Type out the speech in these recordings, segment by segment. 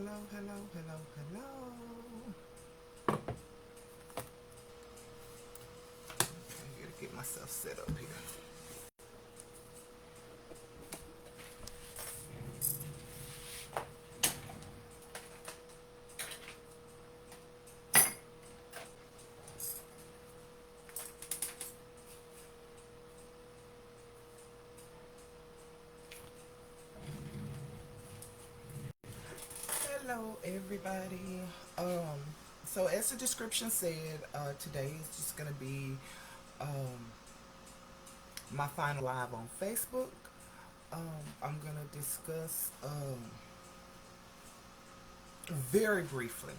hello, hello, hello, hello. I gotta get myself set up here. Hello, everybody. So as the description said, today is just gonna be um my final live on Facebook. I'm gonna discuss very briefly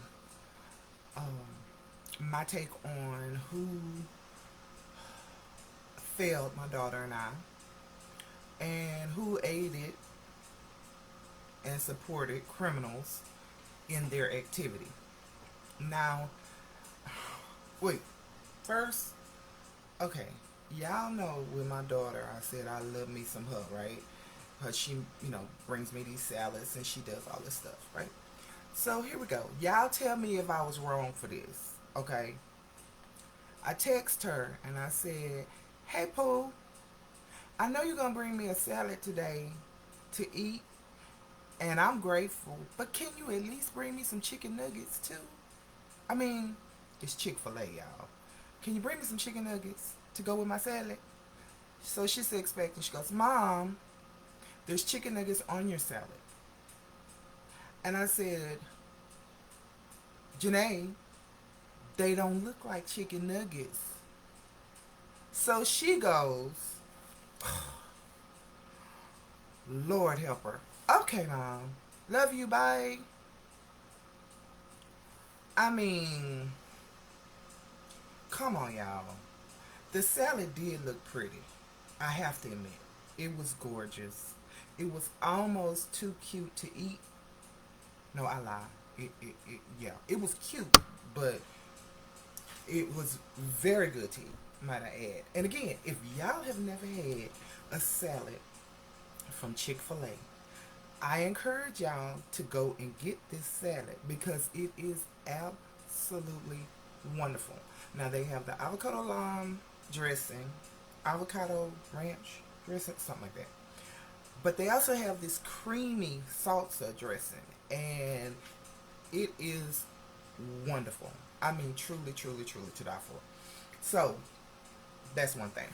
my take on who failed my daughter and I, and who aided and supported criminals in their activity. Now, wait, first, okay, y'all know with my daughter, I said I love me some her, right? Her, she, brings me these salads and she does all this stuff, right? So here we go. Y'all tell me if I was wrong for this, okay? I text her and I said, hey, Pooh, I know you're going to bring me a salad today to eat, and I'm grateful, but can you at least bring me some chicken nuggets too? I mean, it's Chick-fil-A, y'all. Can you bring me some chicken nuggets to go with my salad? So she's expecting, she goes, Mom, there's chicken nuggets on your salad. And I said, Janae, they don't look like chicken nuggets. So she goes, Lord help her. Okay, Mom. Love you, bye. I mean, come on, y'all. The salad did look pretty. I have to admit. It was gorgeous. It was almost too cute to eat. No, I lie. Yeah, it was cute, but it was very good to eat, might I add. And again, if y'all have never had a salad from Chick-fil-A, I encourage y'all to go and get this salad because it is absolutely wonderful. Now they have the avocado lime dressing, avocado ranch dressing, something like that. But they also have this creamy salsa dressing, and it is wonderful. I mean, truly, truly, truly to die for. So that's one thing.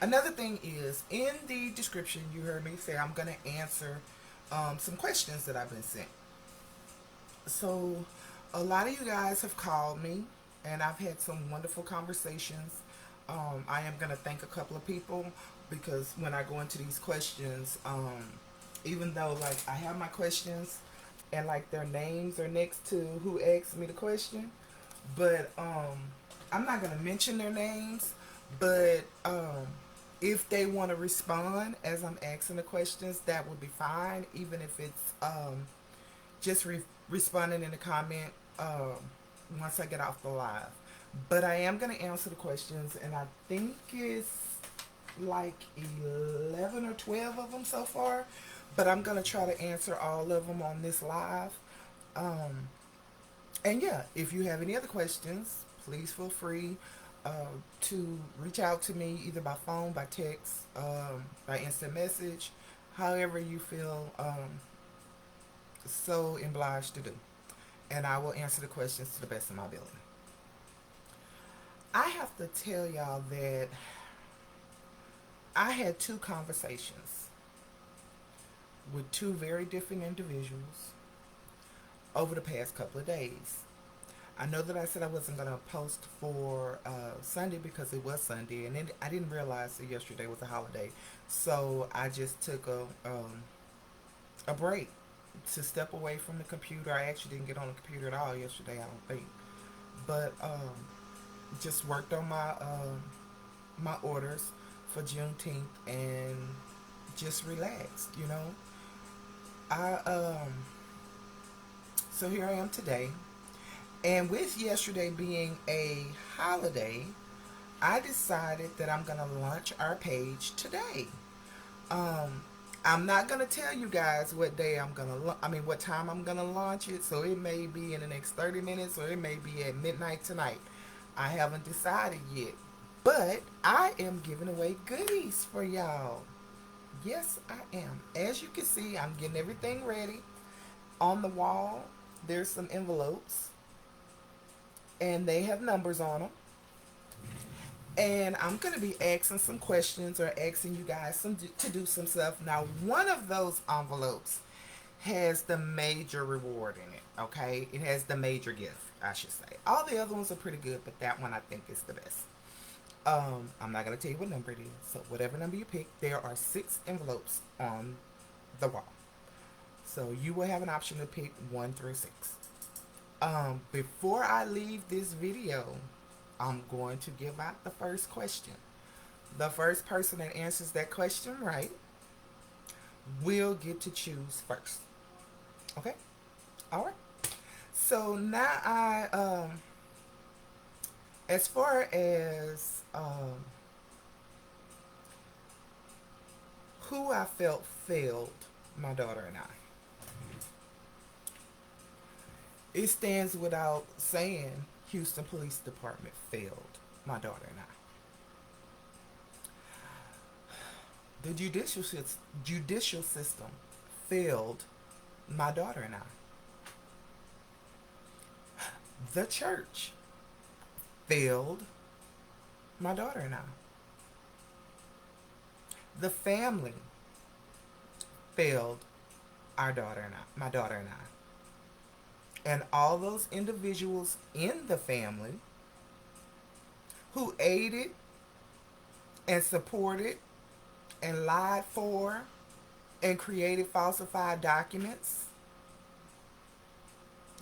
Another thing is in the description, you heard me say I'm gonna answer some questions that I've been sent. So a lot of you guys have called me, and I've had some wonderful conversations. I am gonna thank a couple of people because when I go into these questions, even though like I have my questions and like their names are next to who asked me the question, but I'm not gonna mention their names. But if they want to respond as I'm asking the questions, that would be fine. Even if it's just responding in the comment once I get off the live. But I am gonna answer the questions, and I think it's like 11 or 12 of them so far. But I'm gonna try to answer all of them on this live. Um, and yeah, if you have any other questions, please feel free to reach out to me either by phone, by text, by instant message, however you feel so obliged to do. And I will answer the questions to the best of my ability. I have to tell y'all that I had two conversations with two very different individuals over the past couple of days. I know that I said I wasn't going to post for Sunday because it was Sunday, and then I didn't realize that yesterday was a holiday. So I just took a break to step away from the computer. I actually didn't get on the computer at all yesterday, I don't think. But just worked on my orders for Juneteenth and just relaxed, you know. I So here I am today. And with yesterday being a holiday, I decided that I'm going to launch our page today. Um, I'm not gonna tell you guys what day I'm gonna. I mean, what time I'm gonna launch it. So it may be in the next 30 minutes, or it may be at midnight tonight. I haven't decided yet, but I am giving away goodies for y'all. Yes, I am. As you can see, I'm getting everything ready. On the wall, there's some envelopes, and they have numbers on them. And I'm going to be asking some questions or asking you guys to do some stuff. Now, one of those envelopes has the major reward in it, okay? It has the major gift, I should say. All the other ones are pretty good, but that one I think is the best. I'm not going to tell you what number it is. So, whatever number you pick, there are 6 envelopes on the wall. So, you will have an option to pick 1 through 6. Before I leave this video, I'm going to give out the first question. The first person that answers that question right will get to choose first. Okay? All right. So now as far as who I felt failed my daughter and I, it stands without saying Houston Police Department failed my daughter and I. The judicial system failed my daughter and I. The church failed my daughter and I. The family failed our daughter and I, my daughter and I. And all those individuals in the family who aided and supported and lied for and created falsified documents.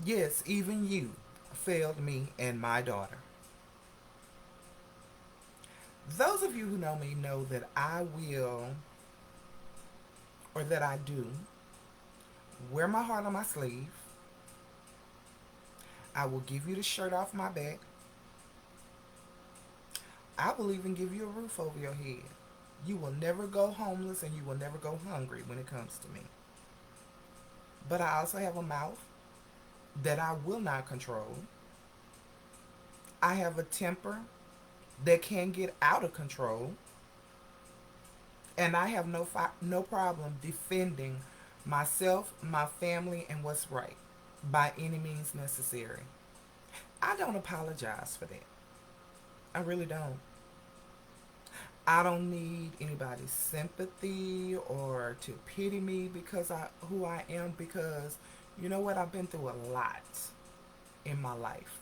Yes, even you failed me and my daughter. Those of you who know me know that I will, or that I do, wear my heart on my sleeve. I will give you the shirt off my back. I will even give you a roof over your head. You will never go homeless and you will never go hungry when it comes to me. But I also have a mouth that I will not control. I have a temper that can get out of control. And I have no problem defending myself, my family, and what's right by any means necessary. I don't apologize for that. I really don't. I don't need anybody's sympathy or to pity me because who I am, because you know what? I've been through a lot in my life.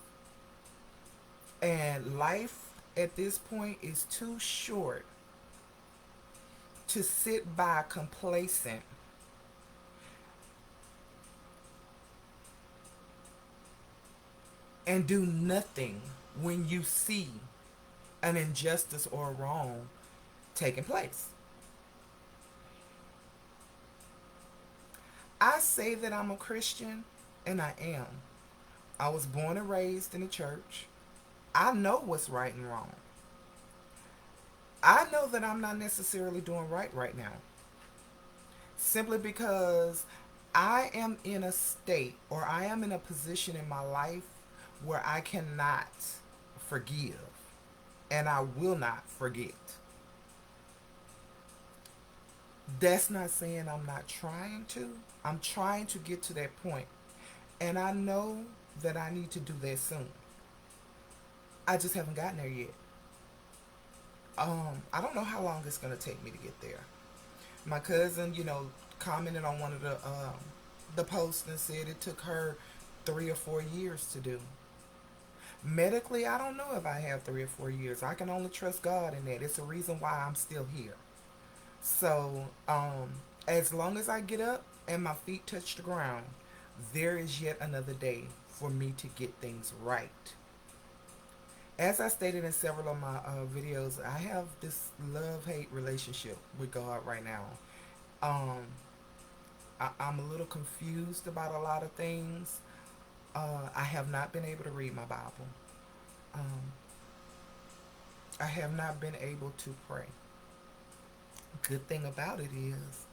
And life at this point is too short to sit by complacent and do nothing when you see an injustice or a wrong taking place. I say that I'm a Christian, and I am. I was born and raised in the church. I know what's right and wrong. I know that I'm not necessarily doing right now. Simply because I am in a state, or I am in a position in my life where I cannot forgive. And I will not forget. That's not saying I'm not trying to. I'm trying to get to that point. And I know that I need to do that soon. I just haven't gotten there yet. I don't know how long it's going to take me to get there. My cousin, commented on one of the posts and said it took her 3 or 4 years to do. Medically, I don't know if I have 3 or 4 years. I can only trust God in that. It's the reason why I'm still here. So, as long as I get up and my feet touch the ground, there is yet another day for me to get things right. As I stated in several of my videos, I have this love-hate relationship with God right now. I'm a little confused about a lot of things. I have not been able to read my Bible. I have not been able to pray. Good thing about it is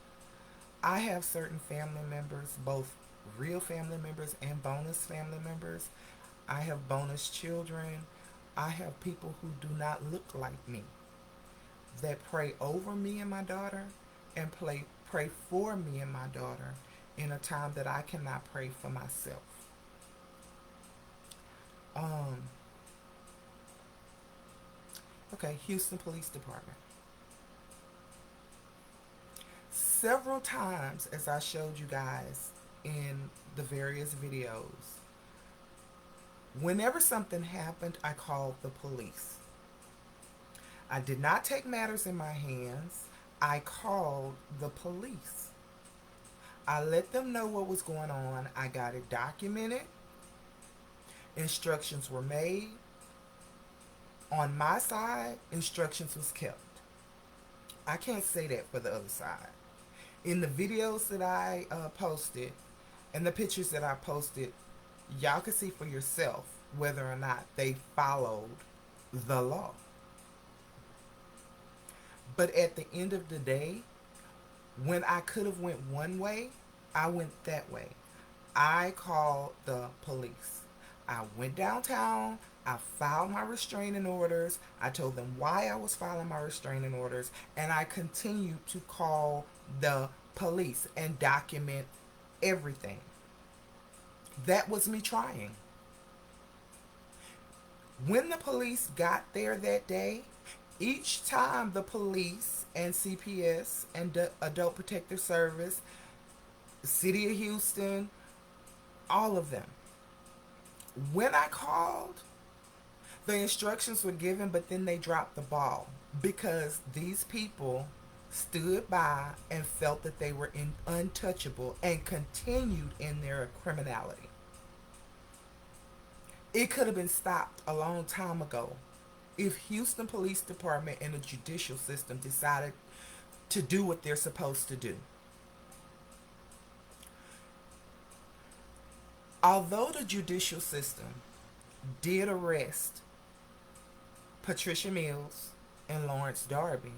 I have certain family members, both real family members and bonus family members. I have bonus children. I have people who do not look like me that pray over me and my daughter and pray for me and my daughter in a time that I cannot pray for myself. Um, okay, Houston Police Department. Several times, as I showed you guys in the various videos, whenever something happened, I called the police. I did not take matters in my hands. I called the police. I let them know what was going on. I got it documented. Instructions were made. On my side, instructions was kept. I can't say that for the other side. In the videos that I posted and the pictures that I posted, y'all can see for yourself whether or not they followed the law. But at the end of the day, when I could have went one way, I went that way. I called the police. I went downtown. I filed my restraining orders. I told them why I was filing my restraining orders. And I continued to call the police and document everything. That was me trying. When the police got there that day, each time the police and CPS and the Adult Protective Service, the City of Houston, all of them, when I called, the instructions were given, but then they dropped the ball because these people stood by and felt that they were untouchable and continued in their criminality. It could have been stopped a long time ago if Houston Police Department and the judicial system decided to do what they're supposed to do. Although the judicial system did arrest Patricia Mills and Lawrence Darby,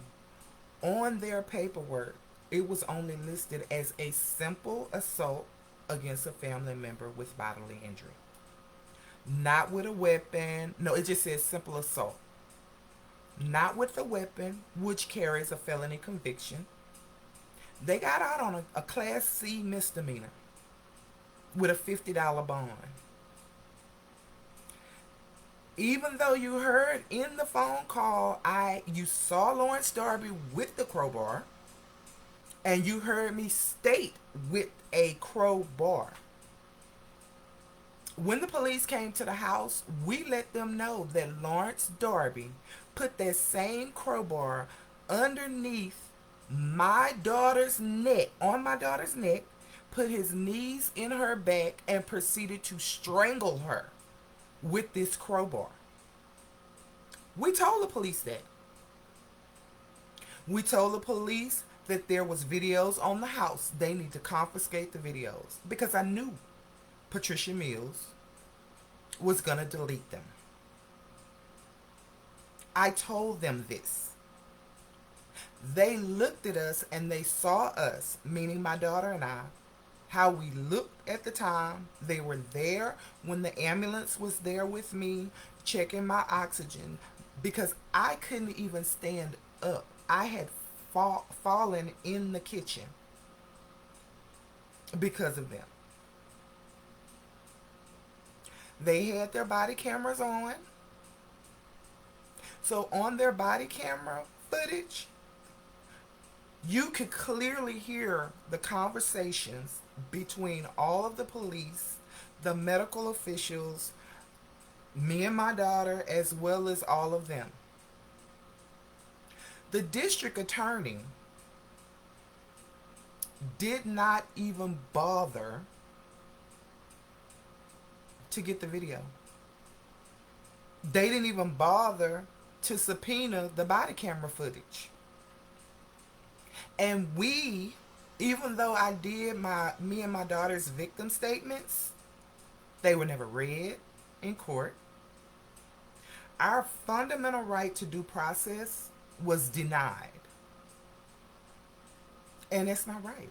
on their paperwork, it was only listed as a simple assault against a family member with bodily injury. Not with a weapon. No, it just says simple assault. Not with a weapon, which carries a felony conviction. They got out on a Class C misdemeanor with a $50 bond. Even though you heard in the phone call, you saw Lawrence Darby with the crowbar, and you heard me state with a crowbar. When the police came to the house, we let them know that Lawrence Darby put that same crowbar underneath my daughter's neck, on my daughter's neck, put his knees in her back, and proceeded to strangle her with this crowbar. We told the police that. We told the police that there was videos on the house. They need to confiscate the videos because I knew Patricia Mills was going to delete them. I told them this. They looked at us and they saw us, meaning my daughter and I, how we looked at the time. They were there when the ambulance was there with me, checking my oxygen, because I couldn't even stand up. I had fallen in the kitchen because of them. They had their body cameras on. So on their body camera footage, you could clearly hear the conversations between all of the police, the medical officials, me and my daughter, as well as all of them. The district attorney did not even bother to get the video. They didn't even bother to subpoena the body camera footage. And we, even though I did me and my daughter's victim statements, they were never read in court. Our fundamental right to due process was denied. And it's not right.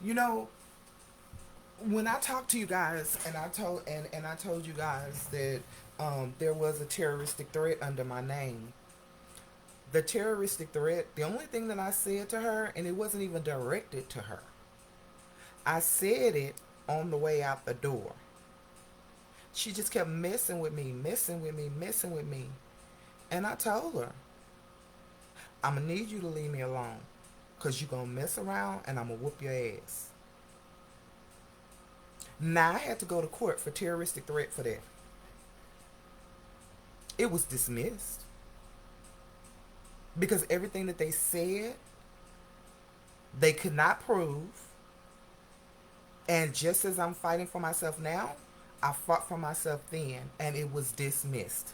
You know, when I talked to you guys, and I told you guys that there was a terroristic threat under my name. The terroristic threat, the only thing that I said to her, and it wasn't even directed to her, I said it on the way out the door. She just kept messing with me, messing with me, messing with me. And I told her, I'm going to need you to leave me alone. Because you're going to mess around and I'm going to whoop your ass. Now, I had to go to court for terroristic threat for that. It was dismissed. Because everything that they said, they could not prove. And just as I'm fighting for myself now, I fought for myself then, and it was dismissed.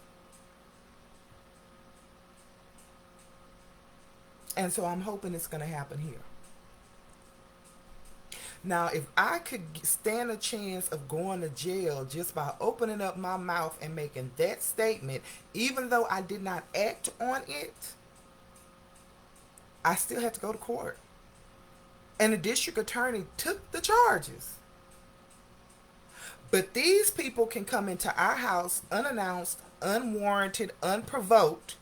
And so I'm hoping it's going to happen here. Now, if I could stand a chance of going to jail just by opening up my mouth and making that statement, even though I did not act on it, I still had to go to court. And the district attorney took the charges. But these people can come into our house unannounced, unwarranted, unprovoked,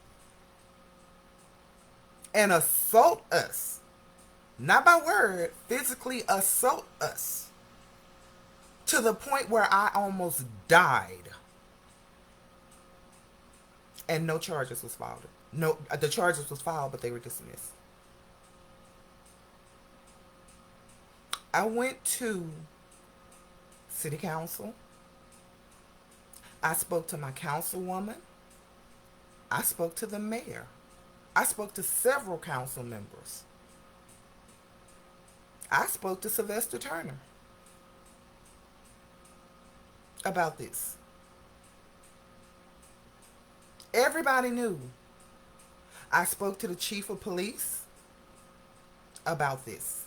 and assault us. Not by word, physically assault us. To the point where I almost died. And no charges was filed. No, the charges was filed, but they were dismissed. I went to city council. I spoke to my councilwoman. I spoke to the mayor. I spoke to several council members. I spoke to Sylvester Turner about this. Everybody knew. I spoke to the chief of police about this.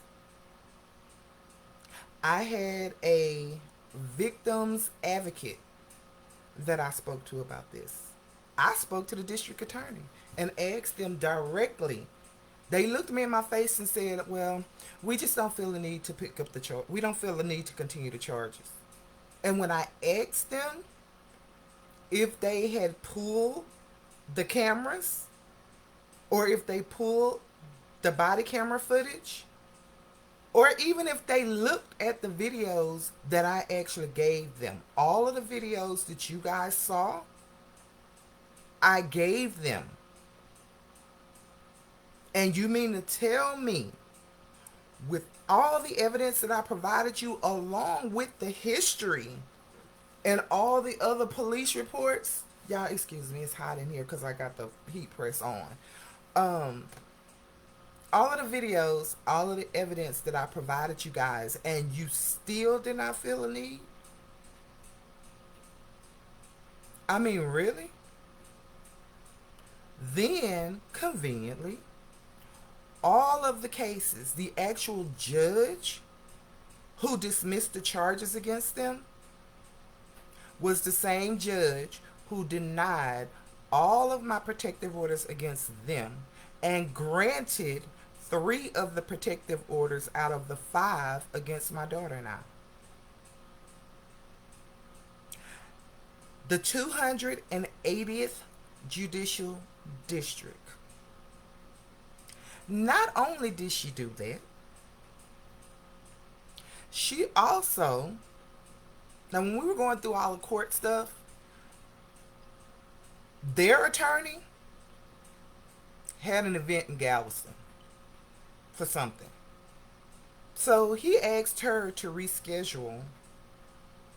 I had a victim's advocate that I spoke to about this. I spoke to the district attorney and asked them directly. They looked me in my face and said, well, we just don't feel the need to pick up the charge. We don't feel the need to continue the charges. And when I asked them if they had pulled the cameras or if they pulled the body camera footage, or even if they looked at the videos that I actually gave them, all of the videos that you guys saw, I gave them. And you mean to tell me, with all the evidence that I provided you, along with the history and all the other police reports, y'all excuse me, it's hot in here because I got the heat press on. All of the videos, all of the evidence that I provided you guys, and you still did not feel a need? I mean, really? Then, conveniently, all of the cases, the actual judge who dismissed the charges against them was the same judge who denied all of my protective orders against them and granted 3 of the protective orders out of the 5 against my daughter and I. The 280th Judicial District. Not only did she do that, she also, now when we were going through all the court stuff, their attorney had an event in Galveston for something. So he asked her to reschedule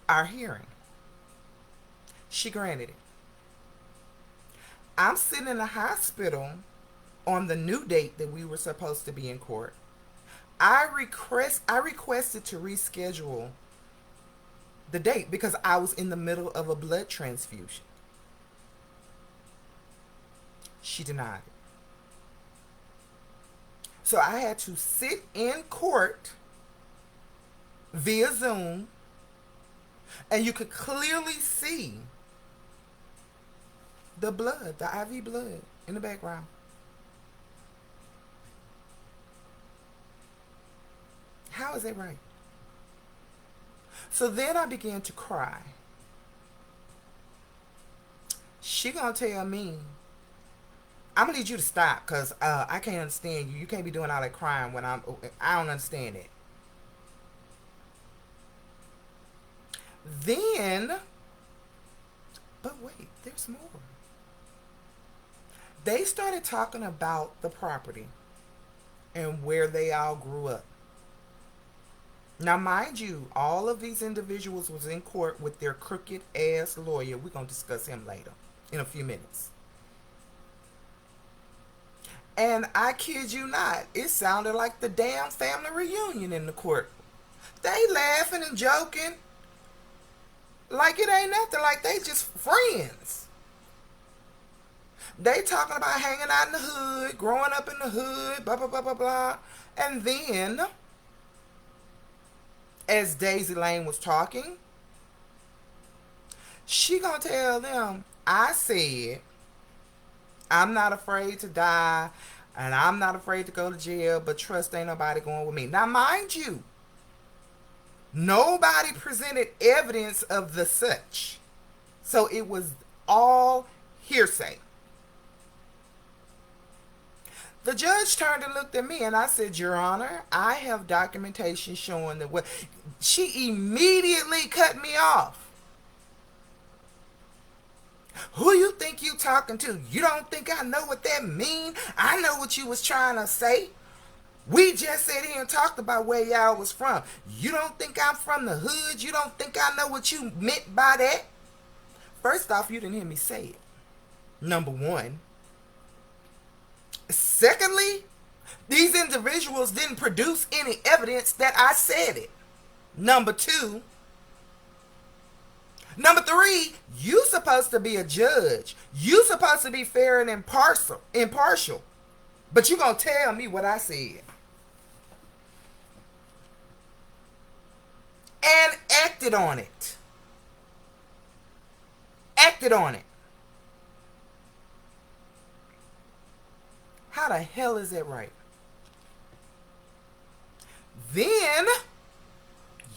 our hearing. She granted it. I'm sitting in the hospital on the new date that we were supposed to be in court. I requested to reschedule the date because I was in the middle of a blood transfusion. She denied it. So I had to sit in court via Zoom, and you could clearly see the blood, the IV blood in the background. How is that right? So then I began to cry. She gonna tell me, I'm gonna need you to stop because I can't understand you. You can't be doing all that crying when I don't understand it. Then, but wait, there's more. They started talking about the property and where they all grew up. Now, mind you, all of these individuals was in court with their crooked ass lawyer. We're gonna discuss him later in a few minutes. And I kid you not, it sounded like the damn family reunion in the court. They laughing and joking like it ain't nothing, like they just friends. They talking about hanging out in the hood, growing up in the hood, blah, blah, blah, blah, blah. And then, as Daisy Lane was talking, she gonna tell them, I said, I'm not afraid to die, and I'm not afraid to go to jail, but trust ain't nobody going with me. Now, mind you, nobody presented evidence of the such. So it was all hearsay. The judge turned and looked at me and I said, Your Honor, I have documentation showing that what she immediately cut me off. Who you think you talking to? You don't think I know what that mean? I know what you was trying to say. We just sat here and talked about where y'all was from. You don't think I'm from the hood? You don't think I know what you meant by that? First off, you didn't hear me say it. Number one. Secondly, these individuals didn't produce any evidence that I said it. Number two. Number three, you supposed to be a judge. You supposed to be fair and impartial. But you gonna tell me what I said. And acted on it. Acted on it. How the hell is that right? Then,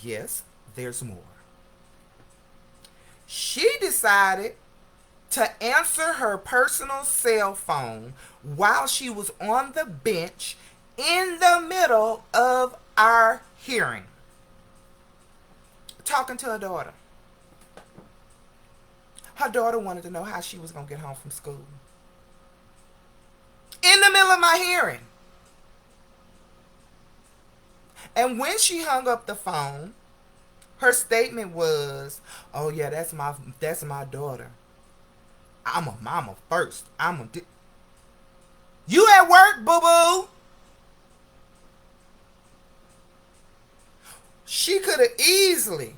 yes, there's more. She decided to answer her personal cell phone while she was on the bench in the middle of our hearing, talking to her daughter. Her daughter wanted to know how she was going to get home from school. In the middle of my hearing. And when she hung up the phone, her statement was, "Oh yeah, that's my daughter. I'm a mama first. You at work, boo-boo?" She could have easily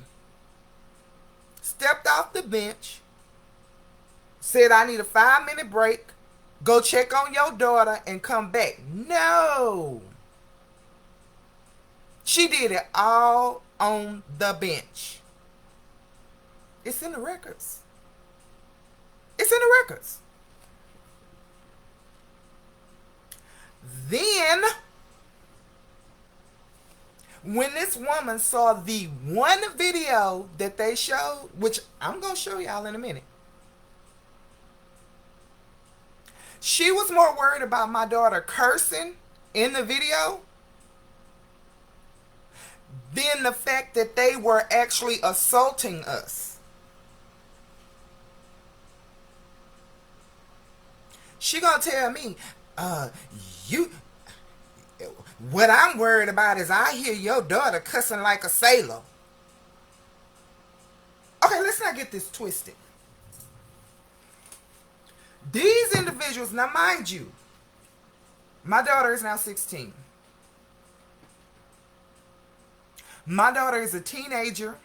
stepped off the bench, said, "I need a 5-minute break. Go check on your daughter and come back." No. She did it all on the bench. It's in the records. It's in the records. Then, when this woman saw the one video that they showed, which I'm going to show y'all in a minute, she was more worried about my daughter cursing in the video than the fact that they were actually assaulting us. She gonna tell me, what I'm worried about is I hear your daughter cussing like a sailor. Okay, let's not get this twisted. These individuals, now mind you, my daughter is now 16. My daughter is a teenager,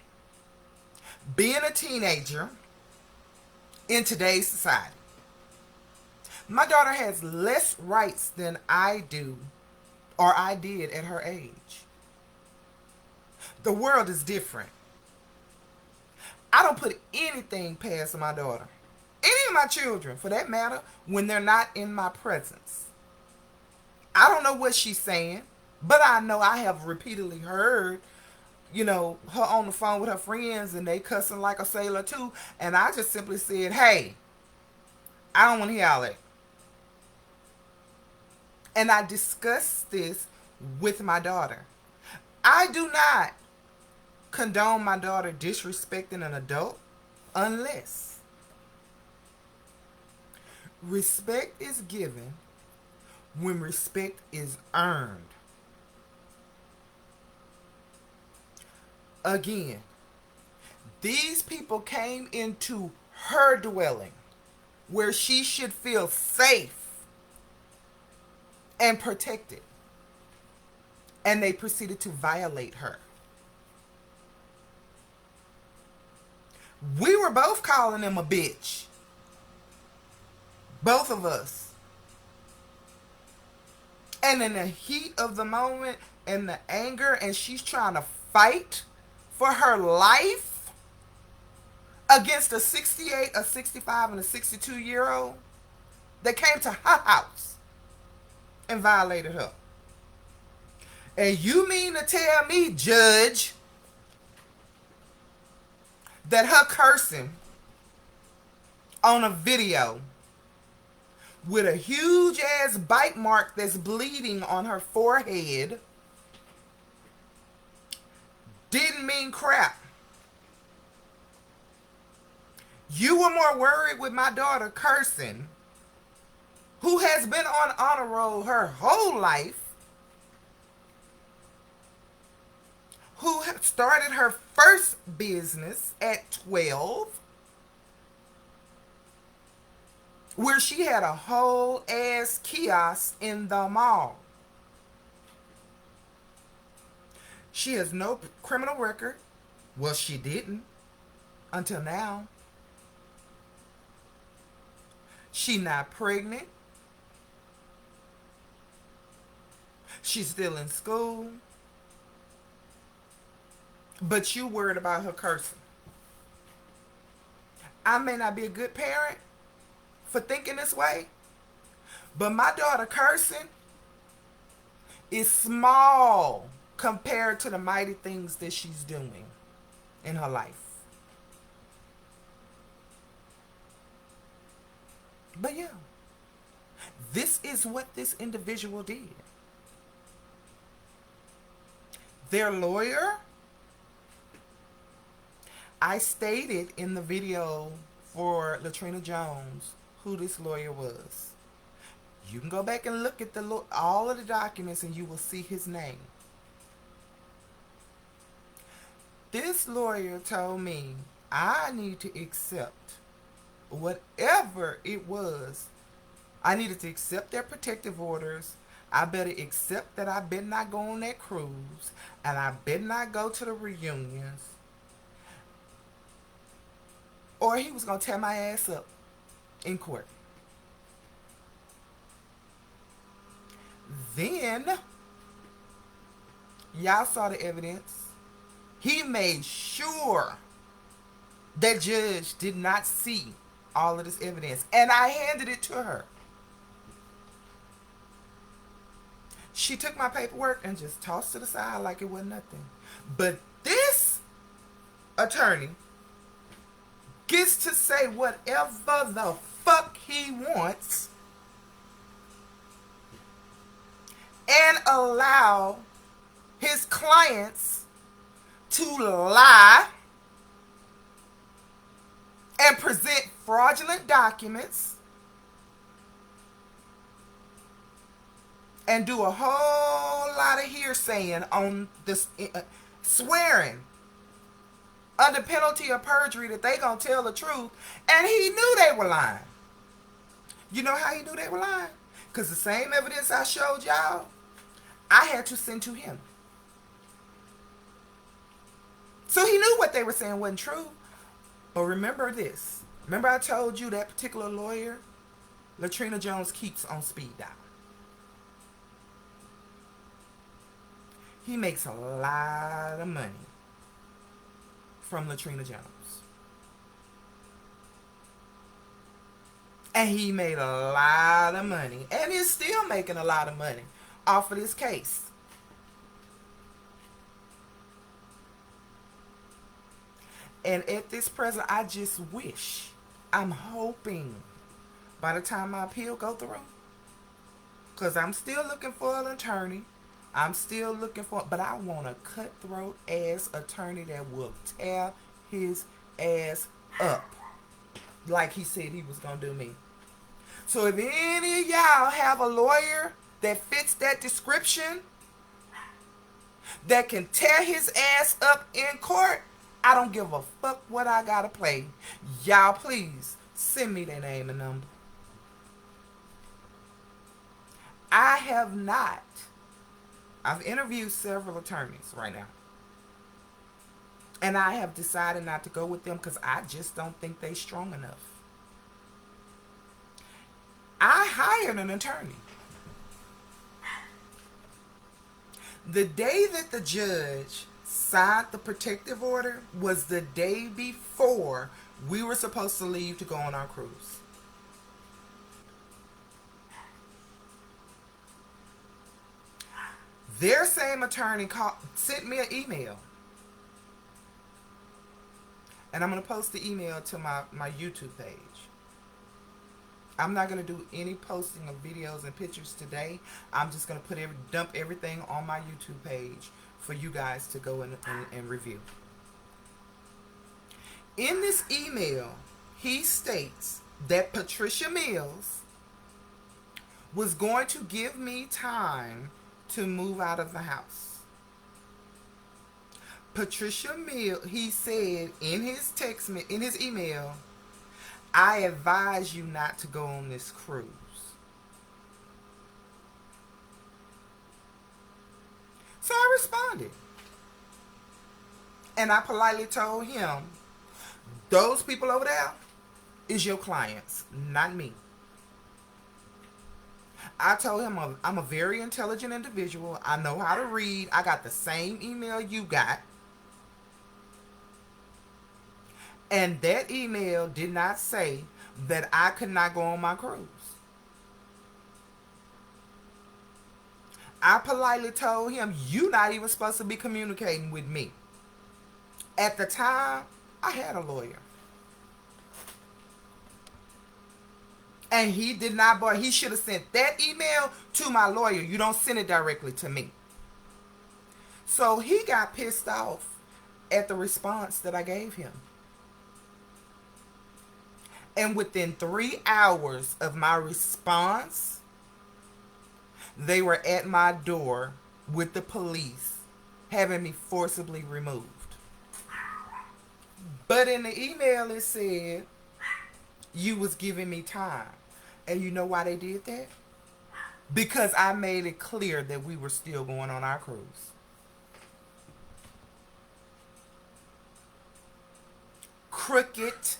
being a teenager in today's society. My daughter has less rights than I do, or I did at her age. The world is different. I don't put anything past my daughter. Any of my children, for that matter, when they're not in my presence. I don't know what she's saying. But I know I have repeatedly heard, her on the phone with her friends and they cussing like a sailor too. And I just simply said, hey, I don't want to hear all that. And I discussed this with my daughter. I do not condone my daughter disrespecting an adult unless respect is given when respect is earned. Again, these people came into her dwelling where she should feel safe and protected, and they proceeded to violate her. We were both calling him a bitch. Both of us. And in the heat of the moment and the anger, and she's trying to fight for her life against a 68, a 65, and a 62-year-old that came to her house and violated her. And you mean to tell me, Judge, that her cursing on a video with a huge ass bite mark that's bleeding on her forehead didn't mean crap? You were more worried with my daughter cursing, who has been on honor roll her whole life, who started her first business at 12, where she had a whole ass kiosk in the mall. She has no criminal record. Well, she didn't until now. She not pregnant. She's still in school. But you worried about her cursing. I may not be a good parent for thinking this way, but my daughter cursing is small compared to the mighty things that she's doing in her life. But yeah, this is what this individual did. Their lawyer, I stated in the video for Latrina Jones who this lawyer was. You can go back and look at all of the documents and you will see his name. This lawyer told me I need to accept whatever it was. I needed to accept their protective orders. I better accept that I better not go on that cruise, and I better not go to the reunions, or he was going to tear my ass up in court. Then, y'all saw the evidence. He made sure that judge did not see all of this evidence, and I handed it to her. She took my paperwork and just tossed it aside like it was nothing. But this attorney gets to say whatever the fuck he wants and allow his clients to lie and present fraudulent documents and do a whole lot of hearsaying on this, swearing under penalty of perjury that they gonna tell the truth, and he knew they were lying. You know how he knew they were lying? Because the same evidence I showed y'all, I had to send to him. So he knew what they were saying wasn't true. But remember this. Remember I told you that particular lawyer, Latrina Jones, keeps on speed dial. He makes a lot of money from Latrina Jones. And he made a lot of money, and is still making a lot of money off of this case. And at this present, I just wish, I'm hoping by the time my appeal go through, because I'm still looking for an attorney. I'm still looking for, but I want a cutthroat ass attorney that will tear his ass up like he said he was going to do me. So if any of y'all have a lawyer that fits that description, that can tear his ass up in court, I don't give a fuck what I gotta play. Y'all please send me their name and number. I have not. I've interviewed several attorneys right now. And I have decided not to go with them because I just don't think they strong enough. I hired an attorney. The day that the judge signed the protective order was the day before we were supposed to leave to go on our cruise. Their same attorney sent me an email. And I'm going to post the email to my YouTube page. I'm not going to do any posting of videos and pictures today. I'm just going to dump everything on my YouTube page for you guys to go and review. In this email, he states that Patricia Mills was going to give me time to move out of the house. Patricia Mills, he said in his email, I advise you not to go on this cruise. So I responded. And I politely told him, those people over there is your clients, not me. I told him I'm a very intelligent individual. I know how to read. I got the same email you got. And that email did not say that I could not go on my cruise. I politely told him, you're not even supposed to be communicating with me. At the time, I had a lawyer. And he did not, but he should have sent that email to my lawyer. You don't send it directly to me. So he got pissed off at the response that I gave him. And within 3 hours of my response, they were at my door with the police, having me forcibly removed. But in the email it said, you was giving me time. And you know why they did that? Because I made it clear that we were still going on our cruise. Crooked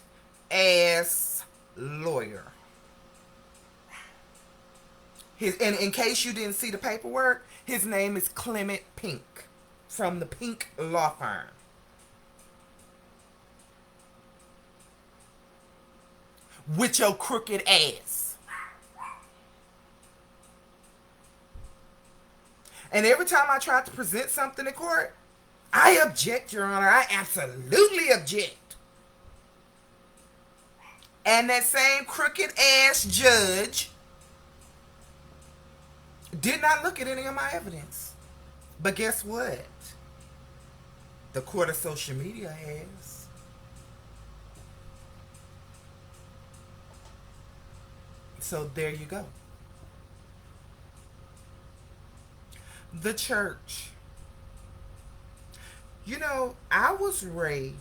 ass lawyer. And in case you didn't see the paperwork, his name is Clement Pink from the Pink Law Firm. With your crooked ass. And every time I tried to present something in court, I object, Your Honor. I absolutely object. And that same crooked ass judge did not look at any of my evidence. But guess what? The court of social media has. So there you go. The church. You know, I was raised.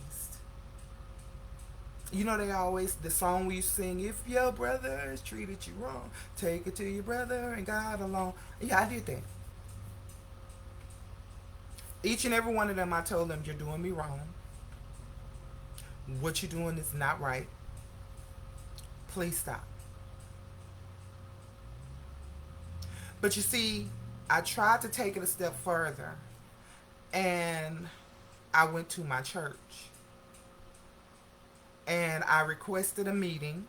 You know, the song we sing, if your brother has treated you wrong, take it to your brother and God alone. Yeah, I did that. Each and every one of them, I told them, you're doing me wrong. What you're doing is not right. Please stop. But you see, I tried to take it a step further, and I went to my church. And I requested a meeting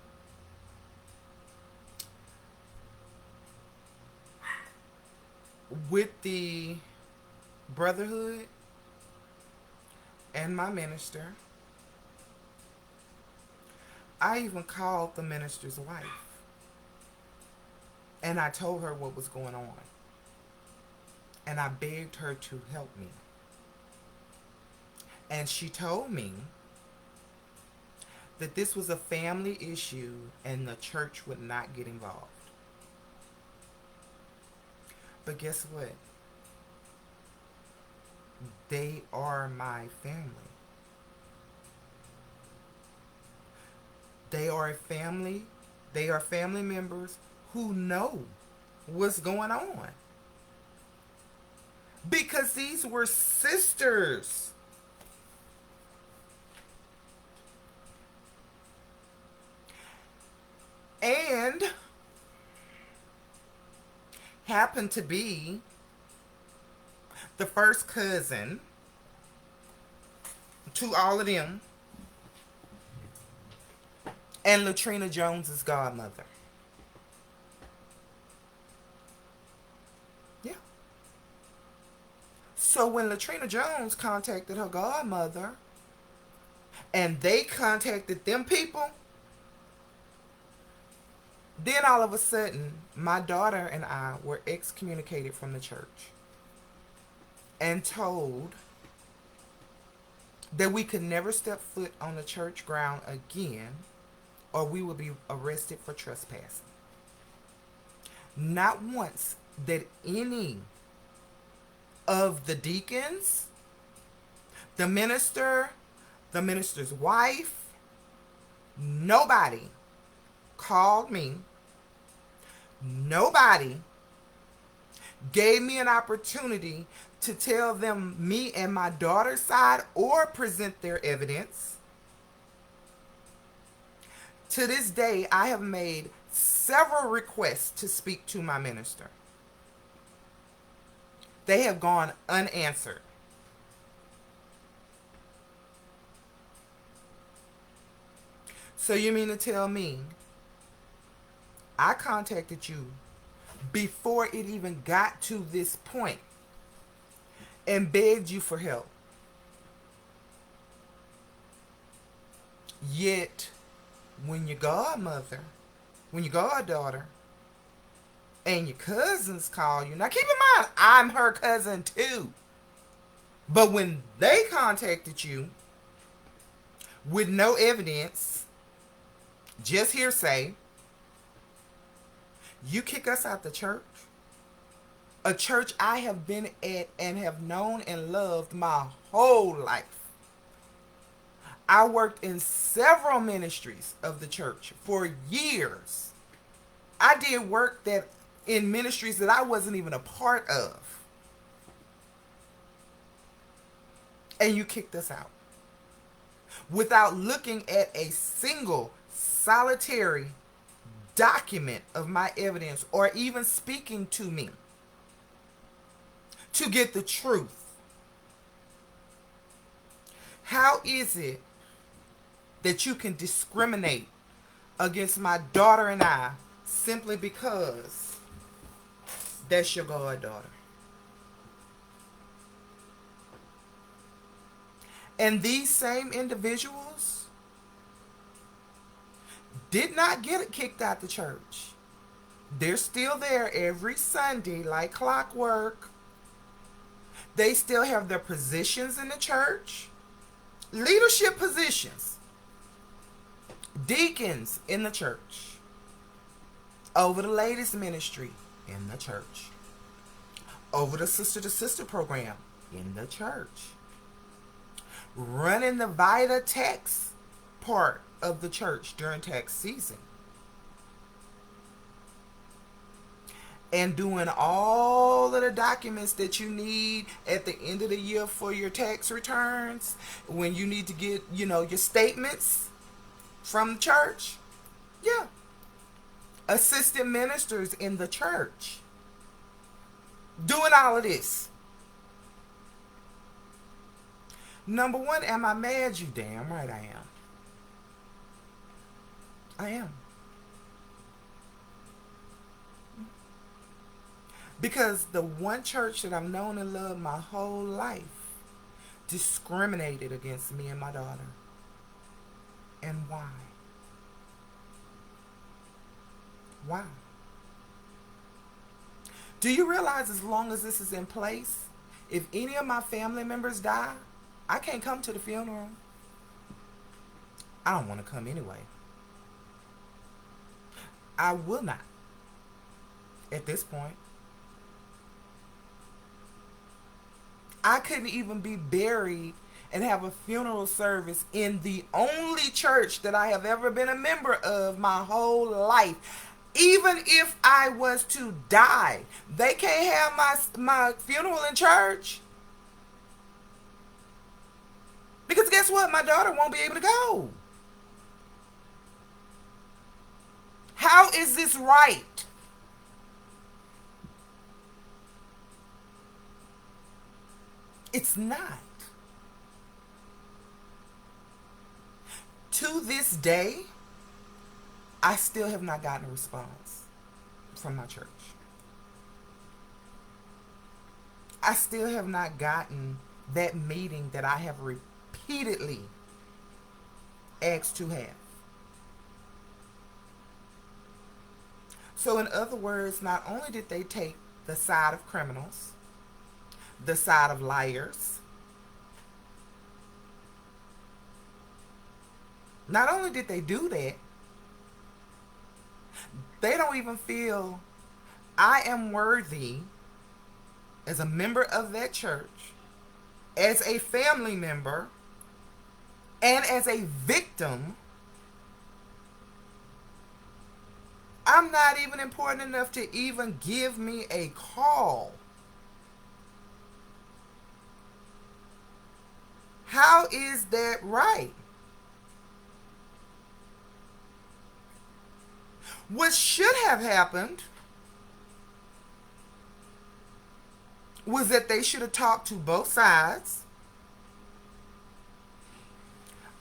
with the brotherhood and my minister I even called the minister's wife and I told her what was going on. And I begged her to help me. And she told me that this was a family issue and the church would not get involved. But guess what? They are my family. They are a family. They are family members who know what's going on. Because these were sisters. And happened to be the first cousin to all of them and Latrina Jones's godmother. Yeah. So when Latrina Jones contacted her godmother and they contacted them people, then all of a sudden my daughter and I were excommunicated from the church and told that we could never step foot on the church ground again or we would be arrested for trespassing. Not once did any of the deacons, the minister, the minister's wife, nobody called me. Nobody gave me an opportunity to tell them me and my daughter's side or present their evidence. To this day, I have made several requests to speak to my minister. They have gone unanswered. So you mean to tell me I contacted you before it even got to this point and begged you for help? Yet, when your godmother, when your goddaughter, and your cousins call you, now keep in mind, I'm her cousin too. But when they contacted you with no evidence, just hearsay, you kick us out the church. A church I have been at and have known and loved my whole life. I worked in several ministries of the church for years. I did work that in ministries that I wasn't even a part of. And you kicked us out without looking at a single solitary document of my evidence or even speaking to me to get the truth. How is it that you can discriminate against my daughter and I simply because that's your goddaughter? And these same individuals did not get kicked out the church. They're still there every Sunday like clockwork. They still have their positions in the church. Leadership positions. Deacons in the church. Over the ladies ministry in the church. Over the sister to sister program in the church. Running the Vita tax part of the church during tax season. And doing all of the documents that you need at the end of the year for your tax returns. When you need to get, your statements from the church. Yeah. Assistant ministers in the church. Doing all of this. Number one, am I mad? You damn right I am. I am. Because the one church that I've known and loved my whole life discriminated against me and my daughter. And why? Why? Do you realize as long as this is in place, if any of my family members die, I can't come to the funeral? I don't want to come anyway. I will not at this point. I couldn't even be buried and have a funeral service in the only church that I have ever been a member of my whole life. Even if I was to die, they can't have my funeral in church. Because guess what? My daughter won't be able to go. How is this right? It's not. To this day, I still have not gotten a response from my church. I still have not gotten that meeting that I have repeatedly asked to have. So in other words, not only did they take the side of criminals, the side of liars, not only did they do that, they don't even feel I am worthy as a member of that church, as a family member, and as a victim. I'm not even important enough to even give me a call. How is that right? What should have happened was that they should have talked to both sides,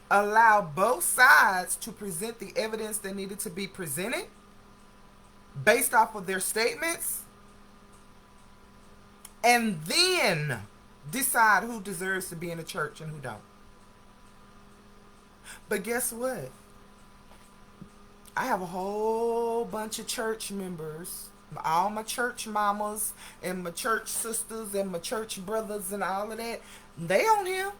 allow both sides to present the evidence that needed to be presented based off of their statements, and then decide who deserves to be in the church and who don't. But guess what? I have a whole bunch of church members, all my church mamas and my church sisters and my church brothers and all of that. They on here.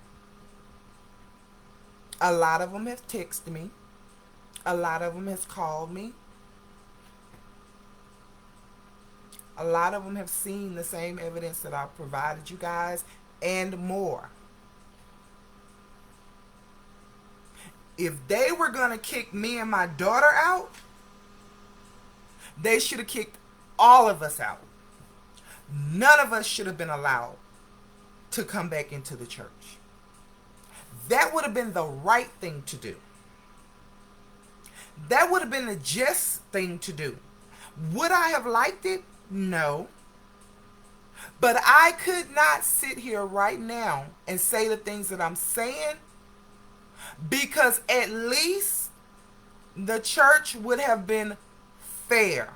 A lot of them have texted me. A lot of them has called me. A lot of them have seen the same evidence that I provided you guys and more. If they were going to kick me and my daughter out, they should have kicked all of us out. None of us should have been allowed to come back into the church. That would have been the right thing to do. That would have been the just thing to do. Would I have liked it? No. But I could not sit here right now and say the things that I'm saying, because at least the church would have been fair.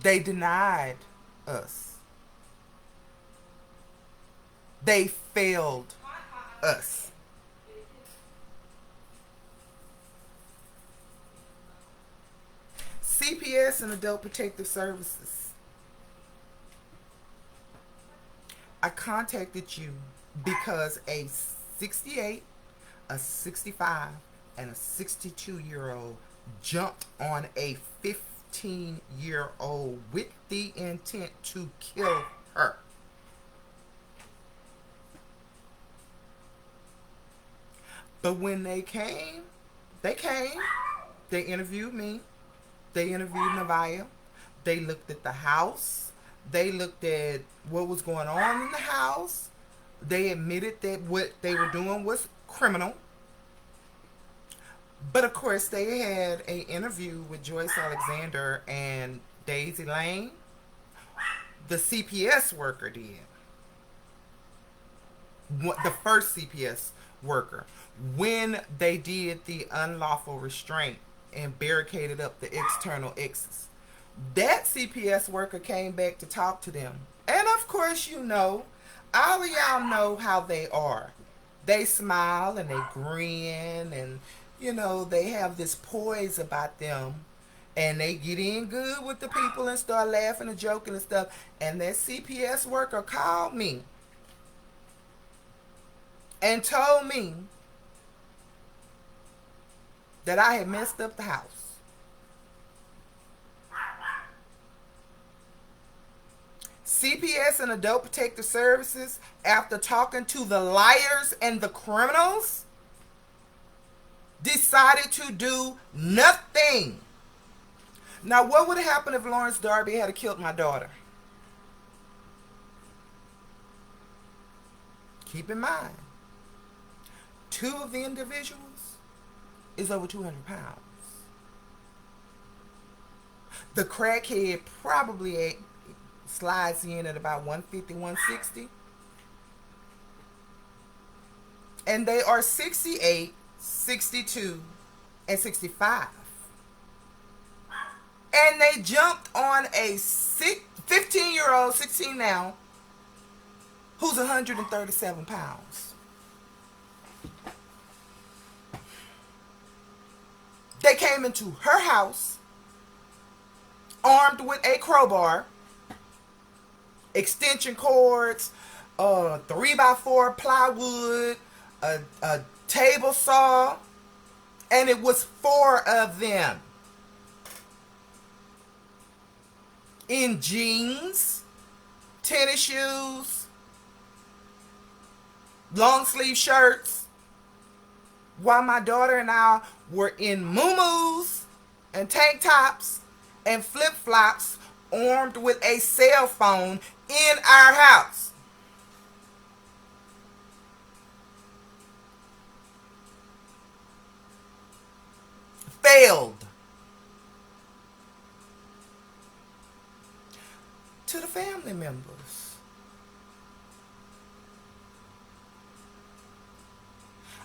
They denied us. They failed us. CPS and Adult Protective Services. I contacted you because a 68, a 65, and a 62-year-old jumped on a 15-year-old with the intent to kill her. But when they came, they interviewed me, they interviewed Nevaeh, they looked at the house, they looked at what was going on in the house, they admitted that what they were doing was criminal. But of course, they had an interview with Joyce Alexander and Daisy Lane. The CPS worker did. The first CPS worker. When they did the unlawful restraint and barricaded up the external exits. That CPS worker came back to talk to them. And of course, you know, all of y'all know how they are. They smile and they grin, and they have this poise about them, and they get in good with the people and start laughing and joking and stuff. And that CPS worker called me and told me that I had messed up the house. CPS and Adult Protective Services, after talking to the liars and the criminals, decided to do nothing. Now, what would have happened if Lawrence Darby had killed my daughter? Keep in mind, two of the individuals is over 200 pounds. The crackhead probably slides in at about 150, 160. And they are 68, 62, and 65. And they jumped on a 15-year-old, 16 now, who's 137 pounds. They came into her house armed with a crowbar, extension cords, 3x4 plywood, a table saw, and it was 4 of them. In jeans, tennis shoes, long sleeve shirts, while my daughter and I were in muumuus and tank tops and flip flops, armed with a cell phone in our house. Failed. To the family members,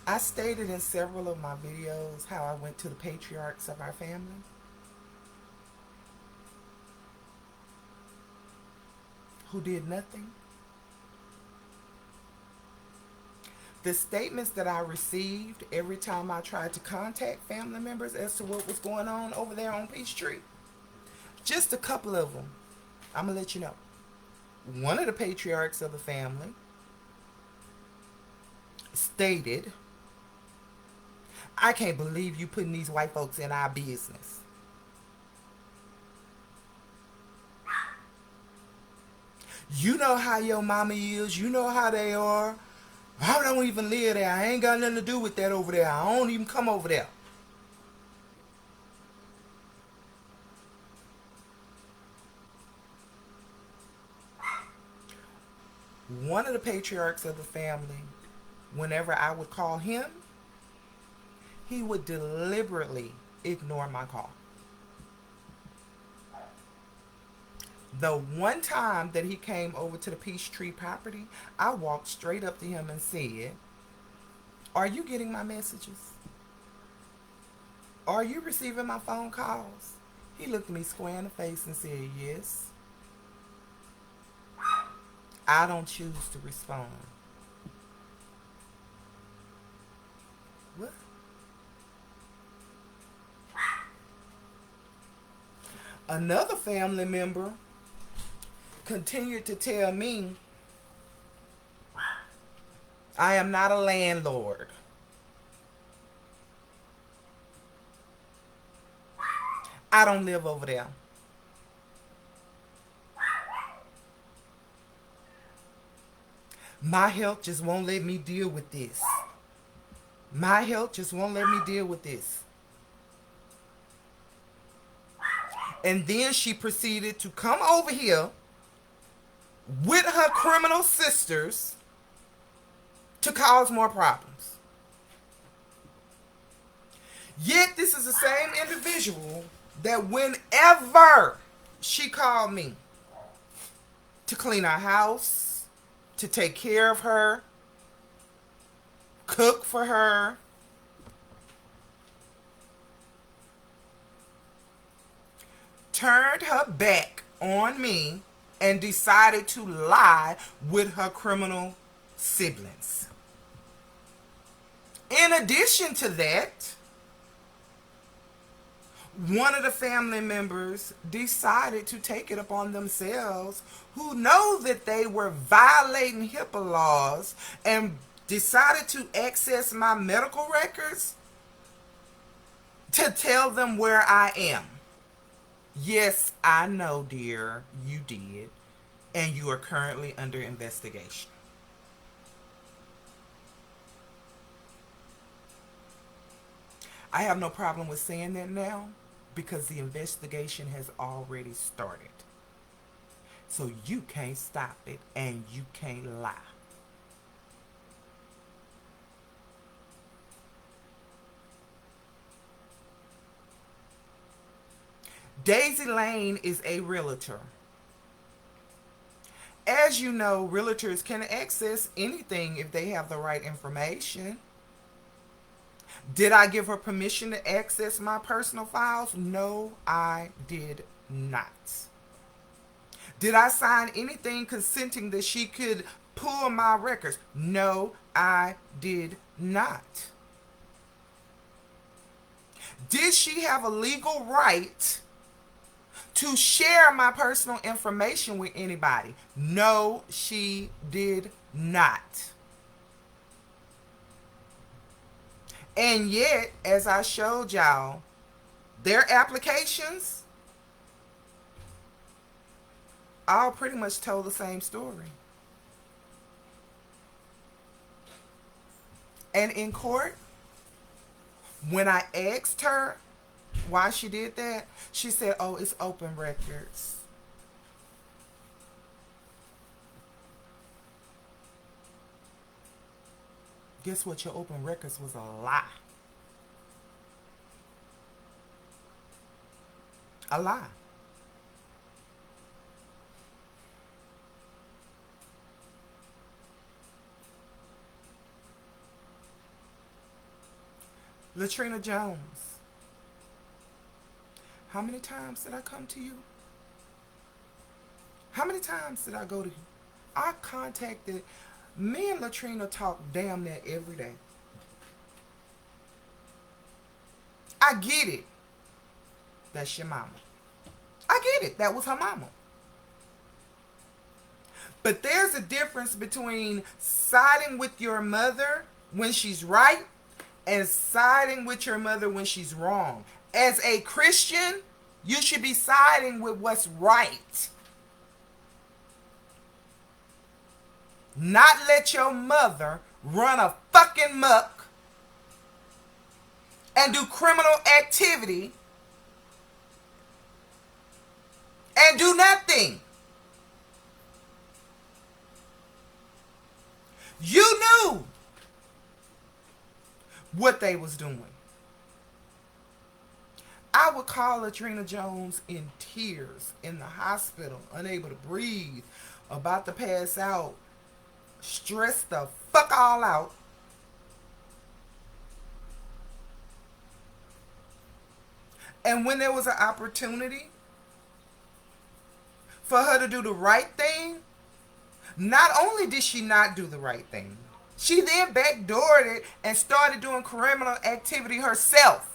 I stated in several of my videos how I went to the patriarchs of our family. Who did nothing. The statements that I received every time I tried to contact family members as to what was going on over there on Peachtree, just a couple of them, I'm going to let you know. One of the patriarchs of the family stated, "I can't believe you putting these white folks in our business." You know how your mama is. You know how they are. I don't even live there. I ain't got nothing to do with that over there. I don't even come over there. One of the patriarchs of the family, whenever I would call him, he would deliberately ignore my call. The one time that he came over to the Peachtree property, I walked straight up to him and said, "Are you getting my messages? Are you receiving my phone calls?" He looked at me square in the face and said, "Yes." I don't choose to respond. What? Another family member continued to tell me, "I am not a landlord. I don't live over there. My health just won't let me deal with this. My health just won't let me deal with this." And then she proceeded to come over here with her criminal sisters to cause more problems. Yet this is the same individual that whenever she called me to clean our house, to take care of her, cook for her, turned her back on me and decided to lie with her criminal siblings. In addition to that, one of the family members decided to take it upon themselves, who know that they were violating HIPAA laws, and decided to access my medical records to tell them where I am. Yes, I know, dear, you did, and you are currently under investigation. I have no problem with saying that now because the investigation has already started. So you can't stop it and you can't lie. Daisy Lane is a realtor. As you know, realtors can access anything if they have the right information. Did I give her permission to access my personal files? No, I did not. Did I sign anything consenting that she could pull my records? No, I did not. Did she have a legal right to share my personal information with anybody? No, she did not. And yet, as I showed y'all, their applications all pretty much told the same story. And in court, when I asked her why she did that, she said, oh, it's open records. Guess what? Your open records was a lie. A lie. Latrina Jones, how many times did I come to you? How many times did I go to you? I contacted, me and Latrina talk damn near every day. I get it. That's your mama. I get it. That was her mama. But there's a difference between siding with your mother when she's right and siding with your mother when she's wrong. As a Christian, you should be siding with what's right. Not let your mother run a fucking muck and do criminal activity and do nothing. You knew what they was doing. I would call Latrina Jones in tears in the hospital, unable to breathe, about to pass out, stressed the fuck all out. And when there was an opportunity for her to do the right thing, not only did she not do the right thing, she then backdoored it and started doing criminal activity herself.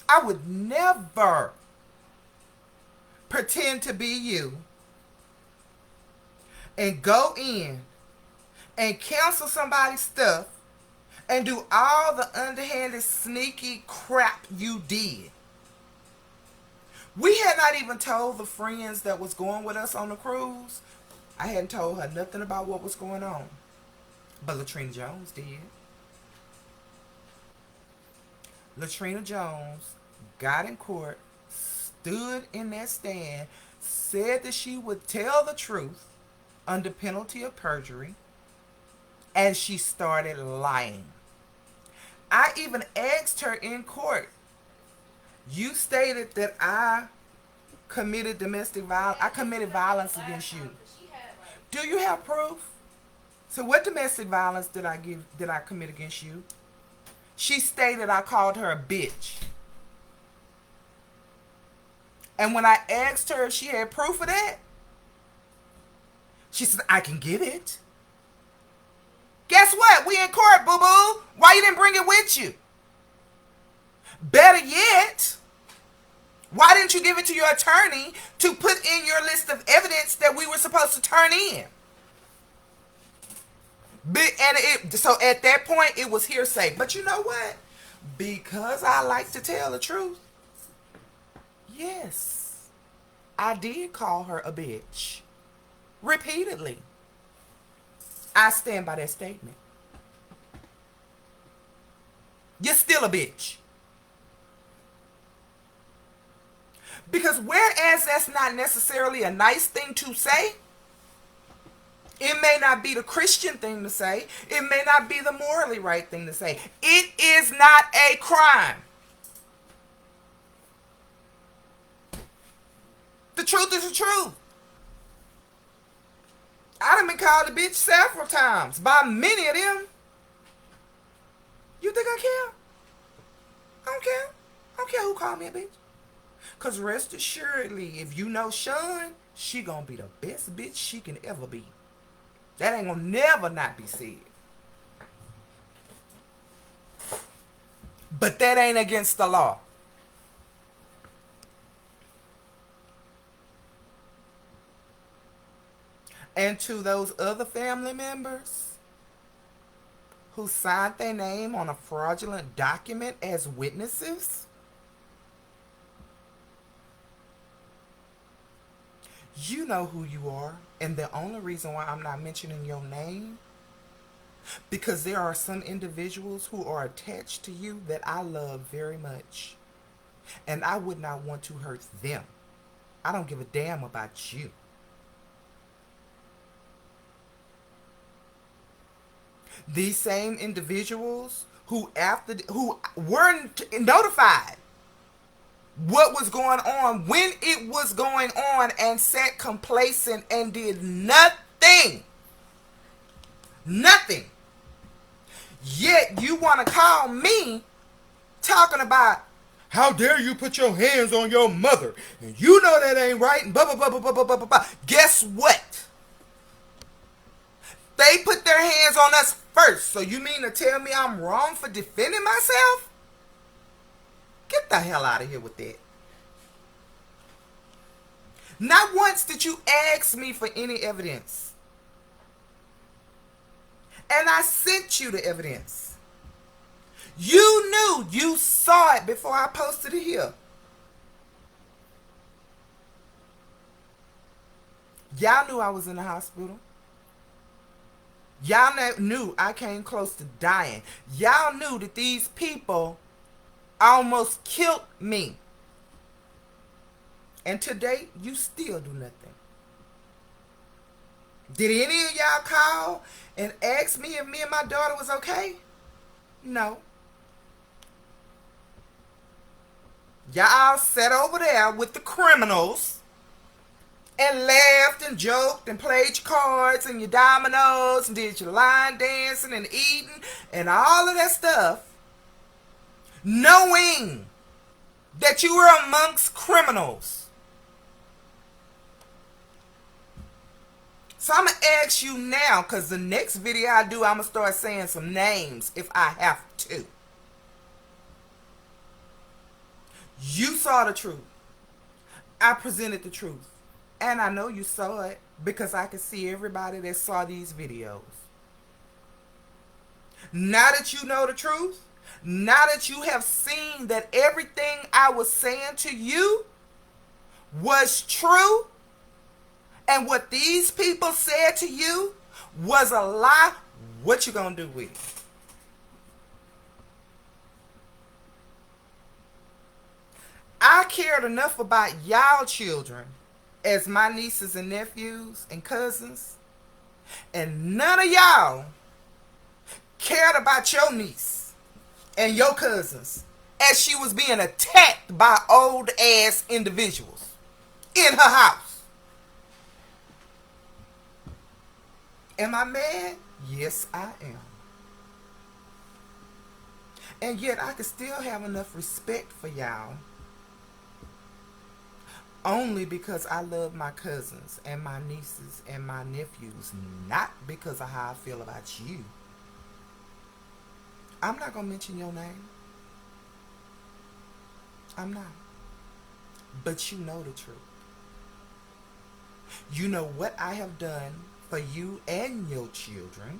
I would never pretend to be you and go in and cancel somebody's stuff and do all the underhanded, sneaky crap you did. We had not even told the friends that was going with us on the cruise. I hadn't told her nothing about what was going on. But Latrina Jones did. Latrina Jones got in court, stood in that stand, said that she would tell the truth under penalty of perjury, and she started lying. I even asked her in court, you stated that I committed domestic violence. I committed violence against you. Do you have proof? So what domestic violence did I commit against you? She stated I called her a bitch. And when I asked her if she had proof of that, she said, I can get it. Guess what? We in court, boo-boo. Why you didn't bring it with you? Better yet, why didn't you give it to your attorney to put in your list of evidence that we were supposed to turn in? So at that point, it was hearsay. But you know what? Because I like to tell the truth, yes, I did call her a bitch. Repeatedly. I stand by that statement. You're still a bitch. Because whereas that's not necessarily a nice thing to say, it may not be the Christian thing to say. It may not be the morally right thing to say. It is not a crime. The truth is the truth. I done been called a bitch several times by many of them. You think I care? I don't care. I don't care who called me a bitch. Because rest assuredly, if you know Sean, she gonna be the best bitch she can ever be. That ain't gonna never not be said. But that ain't against the law. And to those other family members who signed their name on a fraudulent document as witnesses, you know who you are. And the only reason why I'm not mentioning your name, because there are some individuals who are attached to you that I love very much. And I would not want to hurt them. I don't give a damn about you. These same individuals who weren't notified what was going on when it was going on and sat complacent and did nothing. Nothing. Yet you want to call me talking about how dare you put your hands on your mother and you know that ain't right and blah blah blah blah blah blah blah blah. Guess what? They put their hands on us first. So you mean to tell me I'm wrong for defending myself? Get the hell out of here with that. Not once did you ask me for any evidence. And I sent you the evidence. You knew, you saw it before I posted it here. Y'all knew I was in the hospital. Y'all knew I came close to dying. Y'all knew that these people almost killed me. And today, you still do nothing. Did any of y'all call and ask me if me and my daughter was okay? No. Y'all sat over there with the criminals and laughed and joked and played your cards and your dominoes and did your line dancing and eating and all of that stuff, knowing that you were amongst criminals. So I'm going to ask you now, because the next video I do, I'm going to start saying some names if I have to. You saw the truth. I presented the truth. And I know you saw it because I could see everybody that saw these videos. Now that you know the truth, now that you have seen that everything I was saying to you was true, and what these people said to you was a lie, what you gonna do with it? I cared enough about y'all children as my nieces and nephews and cousins, and none of y'all cared about your niece and your cousins as she was being attacked by old ass individuals in her house. Am I mad? Yes, I am. And yet I can still have enough respect for y'all only because I love my cousins and my nieces and my nephews, not because of how I feel about you. I'm not going to mention your name. I'm not. But you know the truth. You know what I have done for you and your children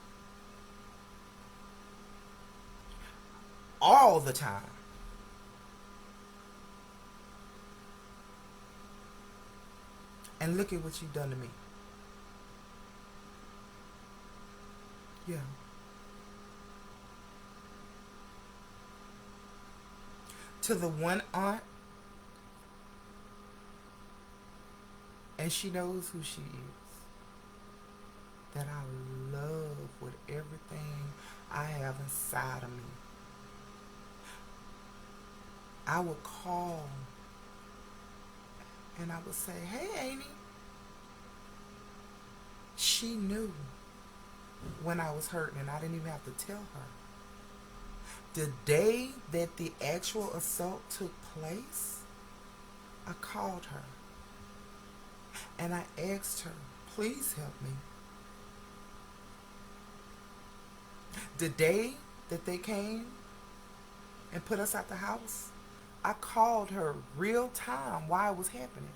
all the time. And look at what you've done to me. Yeah. To the one aunt, and she knows who she is, that I love with everything I have inside of me. I would call and I would say, hey, Amy. She knew when I was hurting and I didn't even have to tell her. The day that the actual assault took place, I called her and I asked her, please help me. The day that they came and put us out the house, I called her real time while it was happening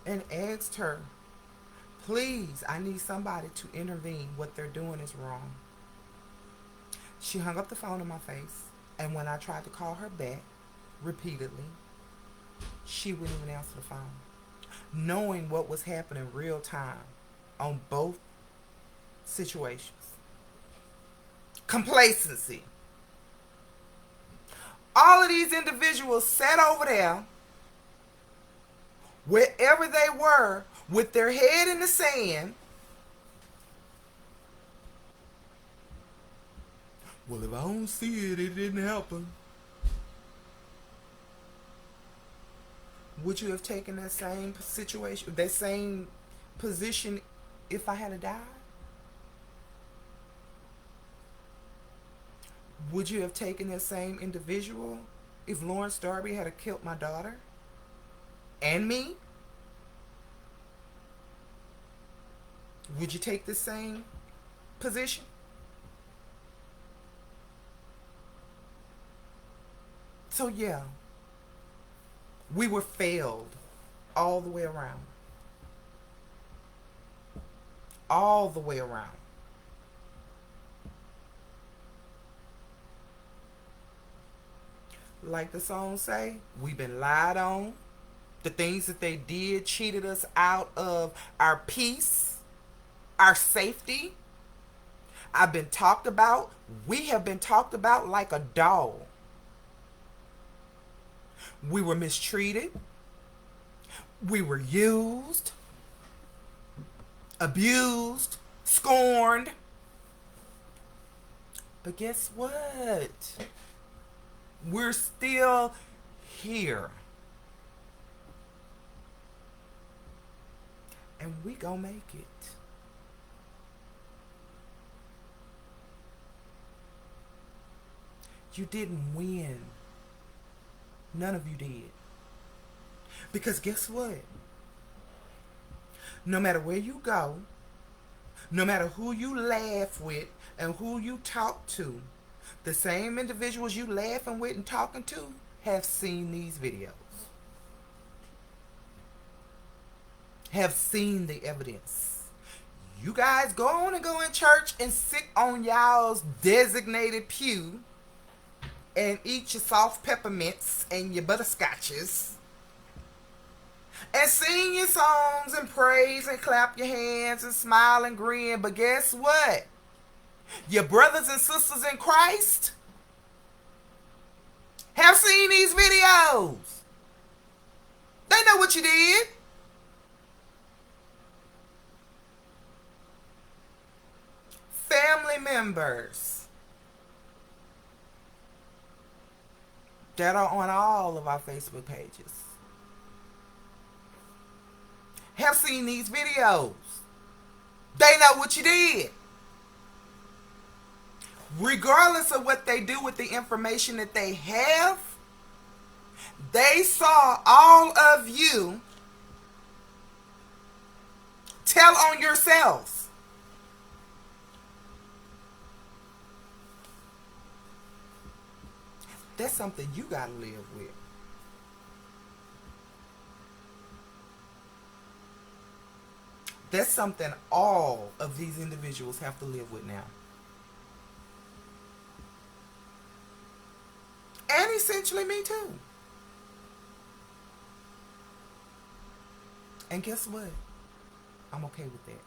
and asked her, please, I need somebody to intervene. What they're doing is wrong. She hung up the phone in my face, and when I tried to call her back repeatedly, she wouldn't even answer the phone. Knowing what was happening real time on both situations. Complacency. All of these individuals sat over there, wherever they were, with their head in the sand. Well, if I don't see it, it didn't happen. Would you have taken that same situation, that same position if I had died? Would you have taken that same individual if Lawrence Darby had killed my daughter and me? Would you take the same position? So yeah, we were failed all the way around. All the way around. Like the song say, we've been lied on. The things that they did cheated us out of our peace, our safety. I've been talked about. We have been talked about like a dog. We were mistreated. We were used, abused, scorned. But guess what? We're still here. And we gonna make it. You didn't win. None of you did. Because guess what? No matter where you go, no matter who you laugh with and who you talk to, the same individuals you laughing with and talking to have seen these videos. Have seen the evidence. You guys go on and go in church and sit on y'all's designated pew and eat your soft peppermints and your butterscotches and sing your songs and praise and clap your hands and smile and grin. But guess what? Your brothers and sisters in Christ have seen these videos. They know what you did. Family members that are on all of our Facebook pages have seen these videos. They know what you did. Regardless of what they do with the information that they have, they saw all of you tell on yourselves. That's something you got to live with. That's something all of these individuals have to live with now. And essentially me too. And guess what? I'm okay with that.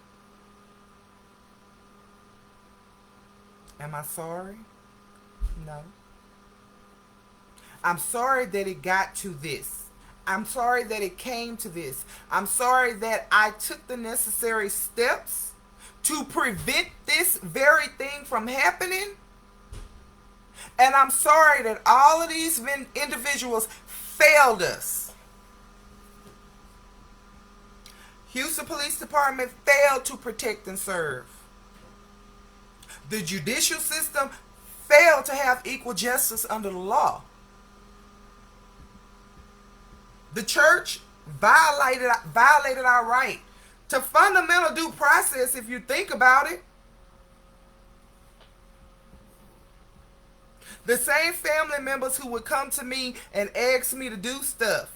Am I sorry? No. I'm sorry that it got to this. I'm sorry that it came to this. I'm sorry that I took the necessary steps to prevent this very thing from happening. And I'm sorry that all of these individuals failed us. Houston Police Department failed to protect and serve. The judicial system failed to have equal justice under the law. The church violated our right to fundamental due process, if you think about it. The same family members who would come to me and ask me to do stuff.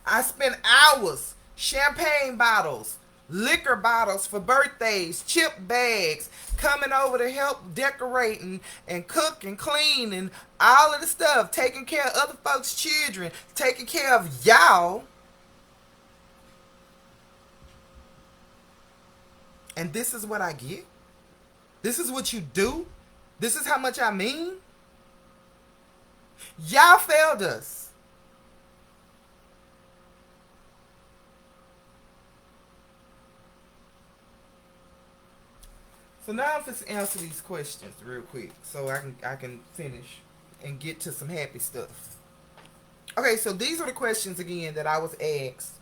I spent hours, champagne bottles, liquor bottles for birthdays, chip bags, coming over to help decorating and cook and clean and all of the stuff, taking care of other folks' children, taking care of y'all. And this is what I get? This is what you do? This is how much I mean? Y'all failed us. So now I'm just answer these questions real quick so I can finish and get to some happy stuff. Okay, so these are the questions again that I was asked.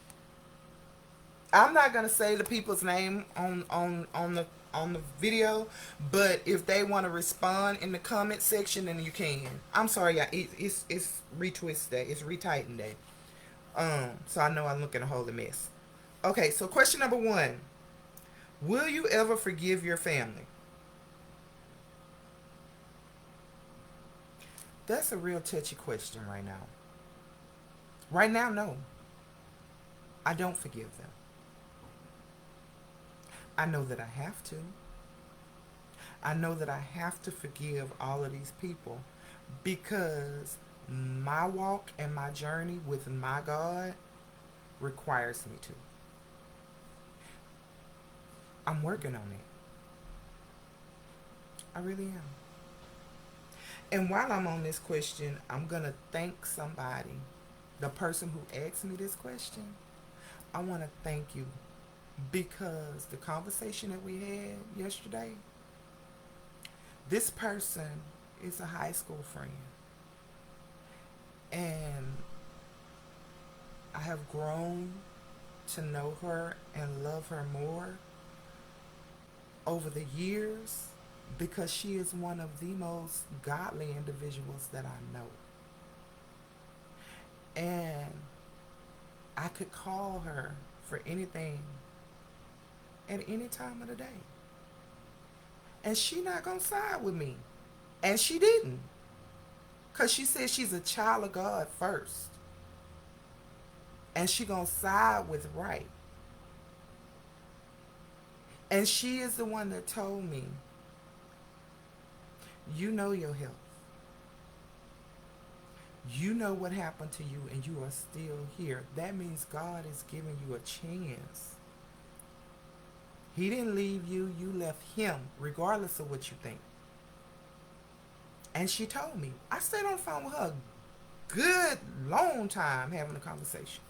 I'm not gonna say the people's name on the video, but if they want to respond in the comment section, then you can. I'm sorry, y'all. It's retwist day. It's retighten day. So I know I'm looking a whole mess. Okay, so question number 1. Will you ever forgive your family? That's a real touchy question right now. Right now, no. I don't forgive them. I know that I have to. I know that I have to forgive all of these people because my walk and my journey with my God requires me to. I'm working on it. I really am. And while I'm on this question, I'm going to thank somebody, the person who asked me this question. I want to thank you because the conversation that we had yesterday, this person is a high school friend. And I have grown to know her and love her more over the years because she is one of the most godly individuals that I know. And I could call her for anything at any time of the day. And she not gonna side with me. And she didn't. Because she said she's a child of God first. And she gonna side with right. And she is the one that told me, you know your health. You know what happened to you and you are still here. That means God is giving you a chance. He didn't leave you, you left him, regardless of what you think. And she told me. I stayed on the phone with her a good long time having a conversation.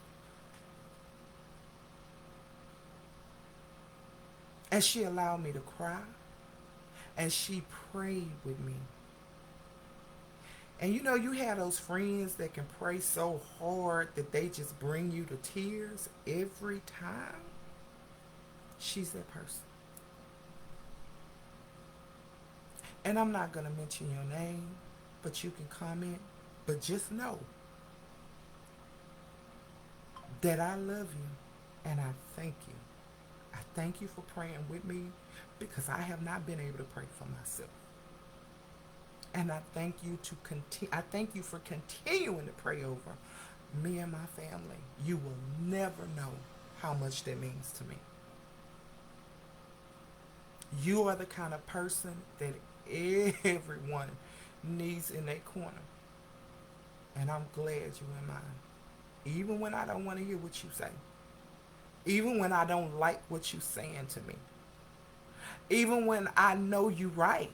And she allowed me to cry. And she prayed with me. And you know, you have those friends that can pray so hard that they just bring you to tears every time. She's that person. And I'm not going to mention your name, but you can comment. But just know that I love you and I thank you. I thank you for praying with me because I have not been able to pray for myself. And I thank you to continue. I thank you for continuing to pray over me and my family. You will never know how much that means to me. You are the kind of person that everyone needs in their corner. And I'm glad you're in mine. Even when I don't want to hear what you say. Even when I don't like what you're saying to me. Even when I know you're right.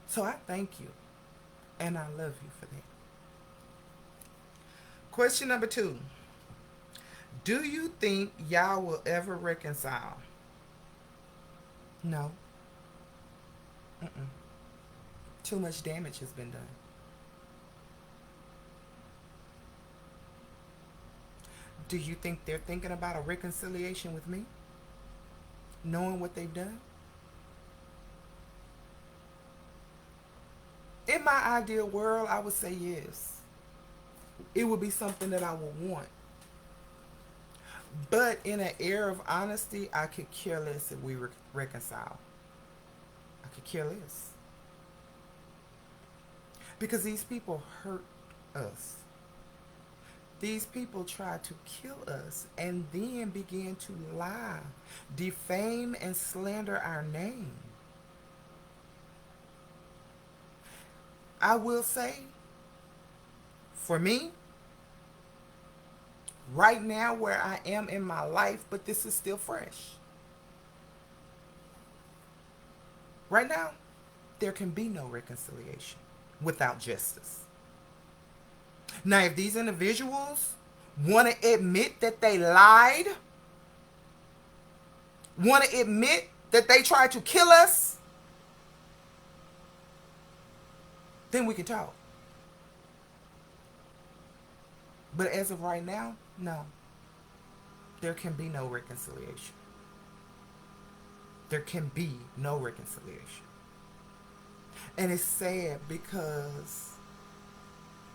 So I thank you. And I love you for that. Question number 2. Do you think y'all will ever reconcile? No. Mm-mm. Too much damage has been done. Do you think they're thinking about a reconciliation with me? Knowing what they've done? In my ideal world, I would say yes. It would be something that I would want. But in an air of honesty, I could care less if we reconcile. I could care less. Because these people hurt us. These people try to kill us and then begin to lie, defame, and slander our name. I will say, for me, right now where I am in my life, but this is still fresh. Right now, there can be no reconciliation without justice. Now, if these individuals want to admit that they lied, want to admit that they tried to kill us, then we can talk. But as of right now, no. There can be no reconciliation. There can be no reconciliation. And it's sad because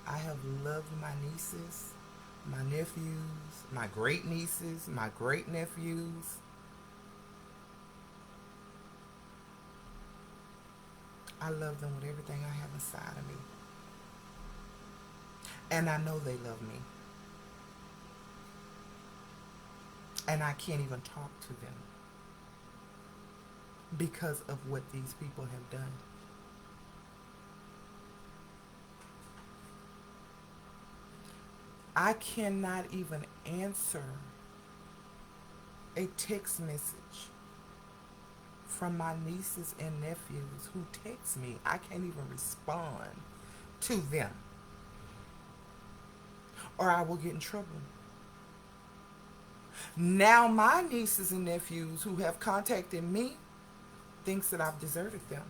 I have loved my nieces, my nephews, my great nieces, my great nephews. I love them with everything I have inside of me. And I know they love me. And I can't even talk to them because of what these people have done. I cannot even answer a text message from my nieces and nephews who text me. I can't even respond to them, or I will get in trouble. Now my nieces and nephews who have contacted me thinks that I've deserted them.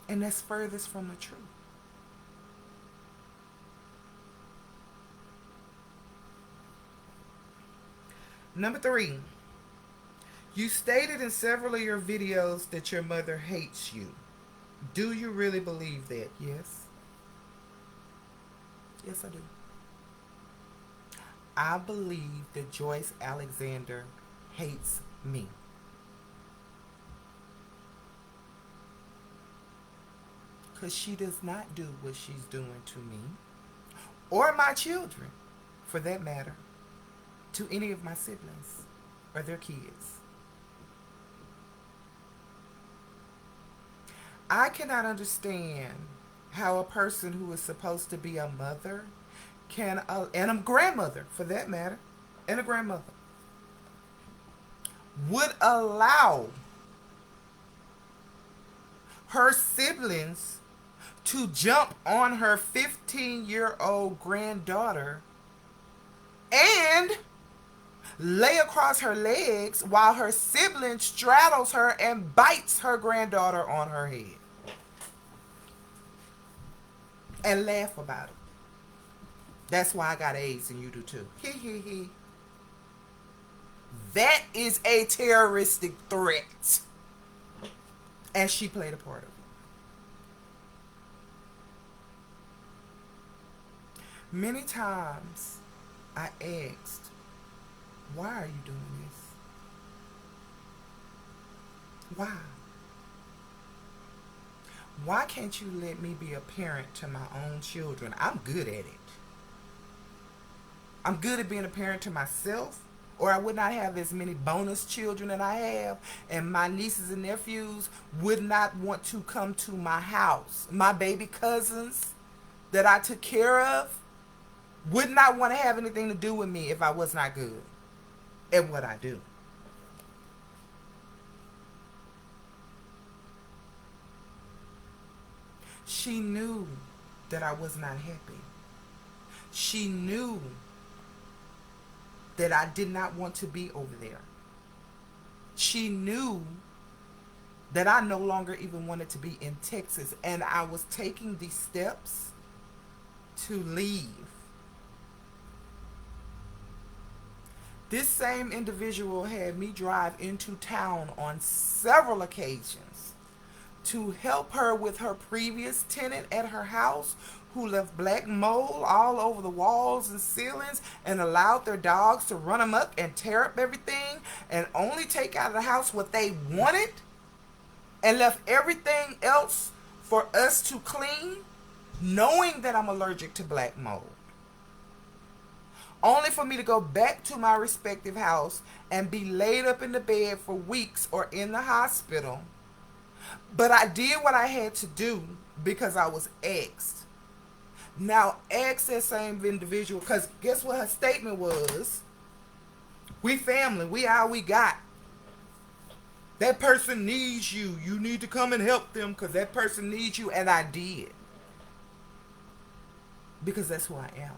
And that's furthest from the truth. Number 3, you stated in several of your videos that your mother hates you. Do you really believe that? Yes. Yes, I do. I believe that Joyce Alexander hates me. Because she does not do what she's doing to me, or my children, for that matter, to any of my siblings or their kids. I cannot understand how a person who is supposed to be a mother can, and a grandmother for that matter, and a grandmother, would allow her siblings to jump on her 15-year-old granddaughter and lay across her legs while her sibling straddles her and bites her granddaughter on her head and laugh about it. That's why I got AIDS and you do too. Hee hee hee. That is a terroristic threat. And she played a part of it. Many times I asked, why are you doing this? Why? Why can't you let me be a parent to my own children? I'm good at it. I'm good at being a parent to myself, or I would not have as many bonus children that I have, and my nieces and nephews would not want to come to my house. My baby cousins that I took care of would not want to have anything to do with me if I was not good at what I do. She knew that I was not happy. She knew that I did not want to be over there. She knew that I no longer even wanted to be in Texas, and I was taking these steps to leave. This same individual had me drive into town on several occasions to help her with her previous tenant at her house, who left black mold all over the walls and ceilings and allowed their dogs to run amok and tear up everything and only take out of the house what they wanted and left everything else for us to clean, knowing that I'm allergic to black mold. Only for me to go back to my respective house and be laid up in the bed for weeks or in the hospital. But I did what I had to do because I was asked. Now, ask that same individual, because guess what her statement was? We family. We all we got. That person needs you. You need to come and help them because that person needs you. And I did. Because that's who I am.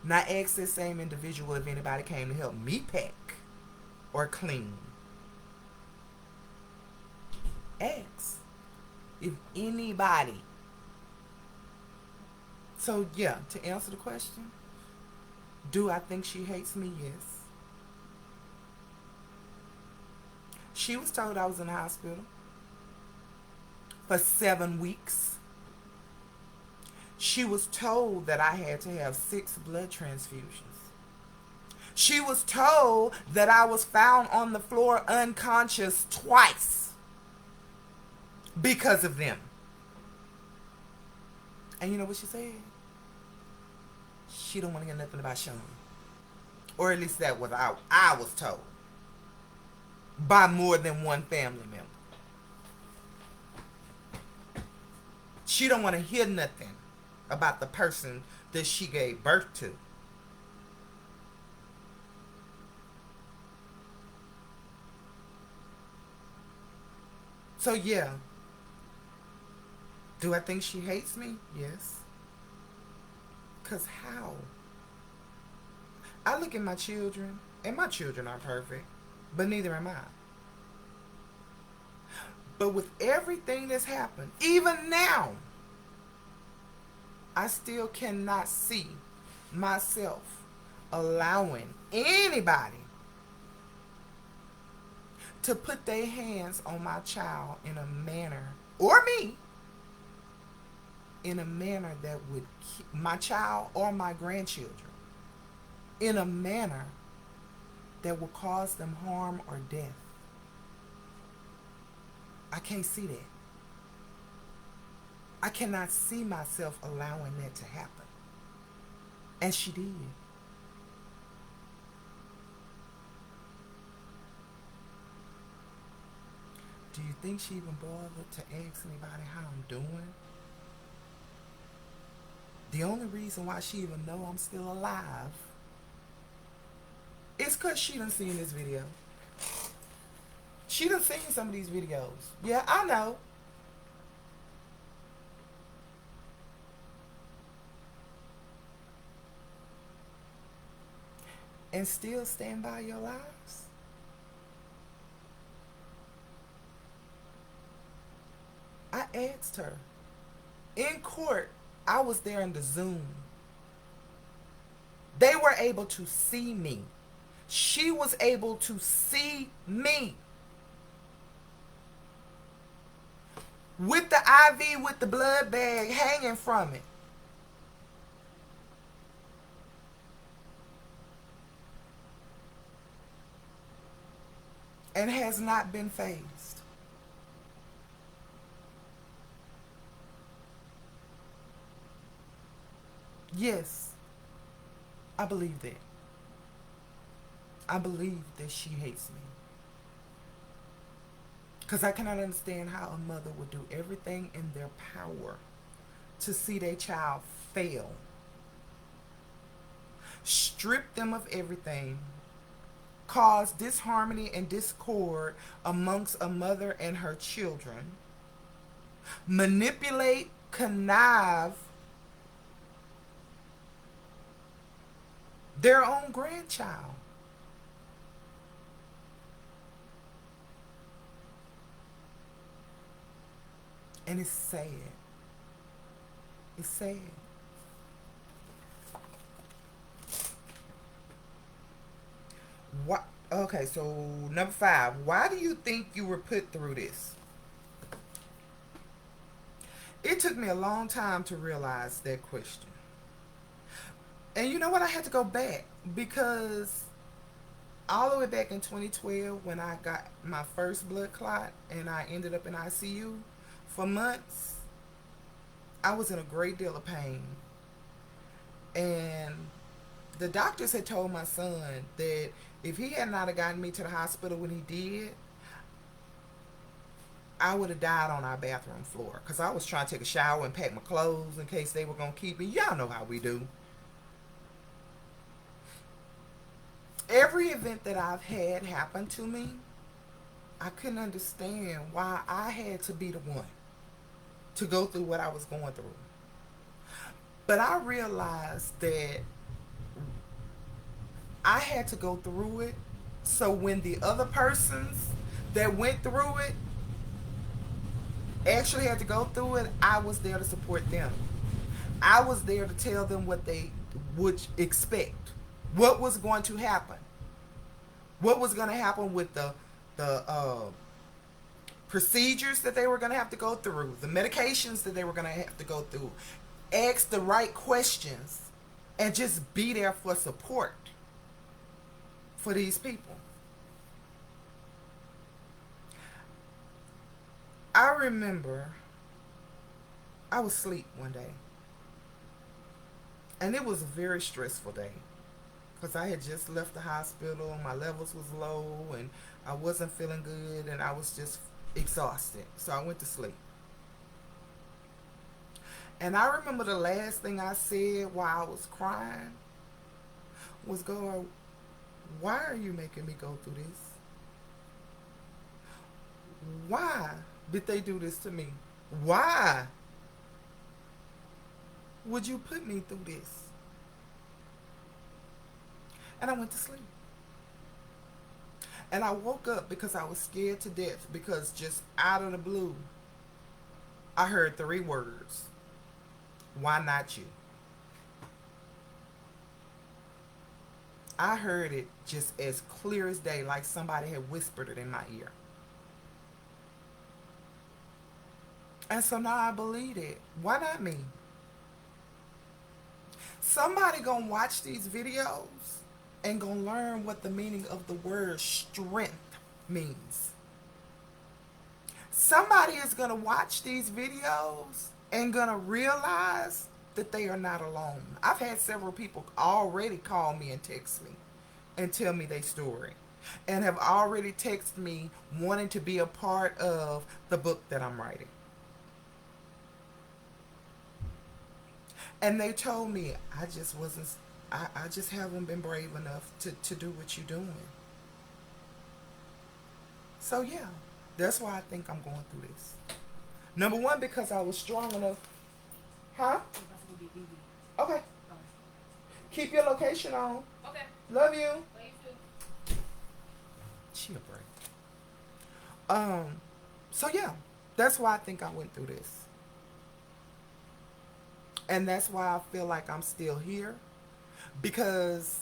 Now, ask that same individual if anybody came to help me pack or clean. Ask if anybody. So, yeah, to answer the question, do I think she hates me? Yes. She was told I was in the hospital for 7 weeks. She was told that I had to have 6 blood transfusions. She was told that I was found on the floor unconscious twice because of them. And you know what she said? She don't want to hear nothing about Sean. Or at least that was I was told. By more than one family member. She don't want to hear nothing about the person that she gave birth to. So yeah. Do I think she hates me? Yes. Because how? I look at my children, and my children are perfect, but neither am I. But with everything that's happened, even now, I still cannot see myself allowing anybody to put their hands on my child in a manner, or me, in a manner that would keep my child or my grandchildren in a manner that will cause them harm or death. I can't see that. I cannot see myself allowing that to happen. And she did. Do you think she even bothered to ask anybody how I'm doing? The only reason why she even know I'm still alive is because she done seen this video. She done seen some of these videos. Yeah, I know. And still stand by your lives? I asked her. In court, I was there in the Zoom. They were able to see me. She was able to see me. With the IV, with the blood bag hanging from it. and has not been phased. Yes, I believe that. I believe that she hates me. Because I cannot understand how a mother would do everything in their power to see their child fail, strip them of everything, cause disharmony and discord amongst a mother and her children, manipulate, connive their own grandchild. And it's sad. It's sad. What? Okay, so number 5. Why do you think you were put through this? It took me a long time to realize that question. And you know what? I had to go back because all the way back in 2012 when I got my first blood clot and I ended up in ICU for months, I was in a great deal of pain. And the doctors had told my son that if he had not gotten me to the hospital when he did, I would have died on our bathroom floor because I was trying to take a shower and pack my clothes in case they were going to keep me. Y'all know how we do. Every event that I've had happen to me, I couldn't understand why I had to be the one to go through what I was going through. But I realized that I had to go through it so when the other persons that went through it actually had to go through it, I was there to support them. I was there to tell them what they would expect, what was going to happen, what was going to happen with the procedures that they were going to have to go through, the medications that they were going to have to go through. Ask the right questions and just be there for support for these people. I remember I was asleep one day, and it was a very stressful day because I had just left the hospital. My levels was low and I wasn't feeling good and I was just exhausted, so I went to sleep. And I remember the last thing I said while I was crying was, God, why are you making me go through this? Why did they do this to me? Why would you put me through this? And I went to sleep. And I woke up because I was scared to death because just out of the blue, I heard 3 words. Why not you? I heard it just as clear as day, like somebody had whispered it in my ear. And so now I believe it. Why not me? Somebody gonna watch these videos and gonna learn what the meaning of the word strength means. Somebody is gonna watch these videos and gonna realize that they are not alone. I've had several people already call me and text me and tell me their story, and have already texted me wanting to be a part of the book that I'm writing. And they told me I just wasn't, I just haven't been brave enough to do what you're doing. So yeah, that's why I think I'm going through this. Number 1, because I was strong enough. Huh? Okay. Keep your location on. Okay. Love you. Love you too. Chill break. So yeah, that's why I think I went through this. And that's why I feel like I'm still here. Because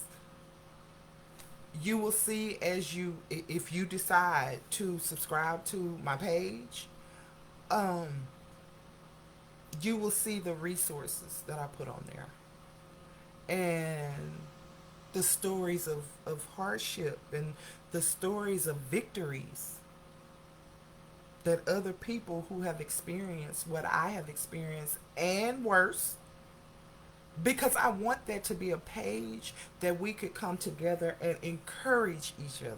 you will see if you decide to subscribe to my page, you will see the resources that I put on there. And the stories of hardship and the stories of victories that other people who have experienced what I have experienced and worse, because I want that to be a page that we could come together and encourage each other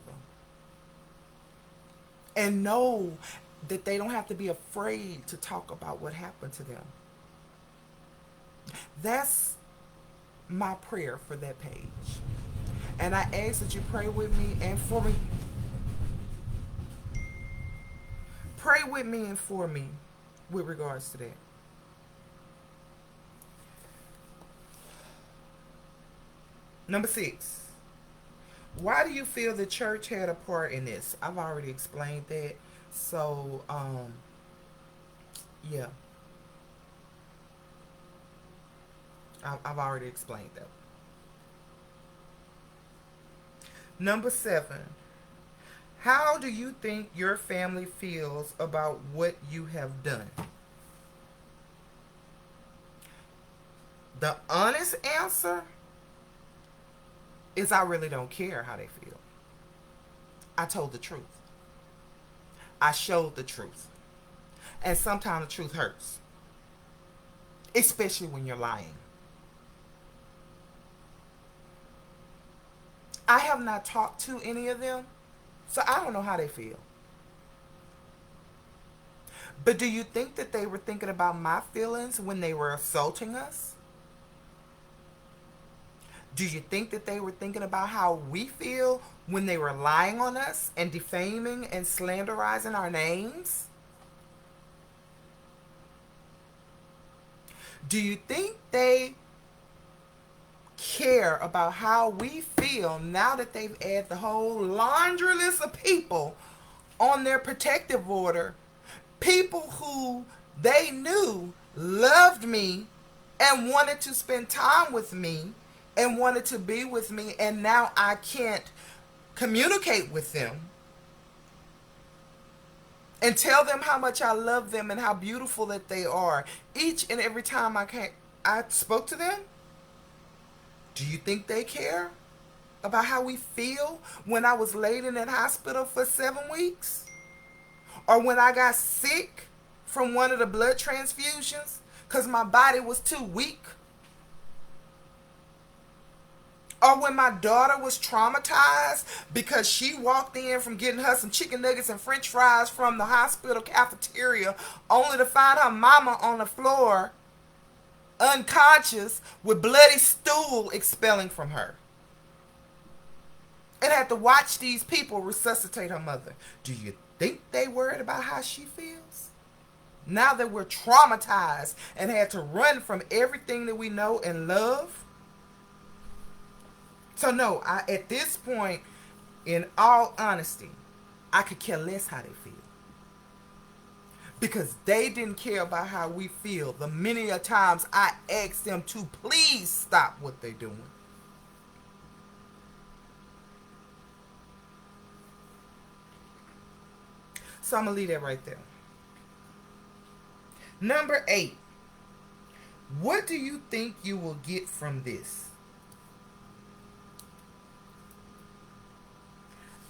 and know that they don't have to be afraid to talk about what happened to them. That's my prayer for that page. And I ask that you pray with me and for me. Pray with me and for me with regards to that. Number 6. Why do you feel the church had a part in this? I've already explained that. So, yeah. I've already explained that. Number 7. How do you think your family feels about what you have done? The honest answer is I really don't care how they feel. I told the truth. I showed the truth. And sometimes the truth hurts. Especially when you're lying. I have not talked to any of them, so I don't know how they feel. But do you think that they were thinking about my feelings when they were assaulting us? Do you think that they were thinking about how we feel when they were lying on us and defaming and slanderizing our names? Do you think they care about how we feel now that they've added the whole laundry list of people on their protective order? People who they knew loved me and wanted to spend time with me and wanted to be with me, and now I can't communicate with them and tell them how much I love them and how beautiful that they are. Each and every time I spoke to them. Do you think they care about how we feel when I was laid in that hospital for 7 weeks? Or when I got sick from one of the blood transfusions because my body was too weak? Or when my daughter was traumatized because she walked in from getting her some chicken nuggets and french fries from the hospital cafeteria only to find her mama on the floor unconscious with bloody stool expelling from her, and had to watch these people resuscitate her mother. Do you think they worried about how she feels? Now that we're traumatized and had to run from everything that we know and love? So no, at this point, in all honesty, I could care less how they feel. Because they didn't care about how we feel the many a times I asked them to please stop what they're doing. So I'm going to leave that right there. Number 8. What do you think you will get from this?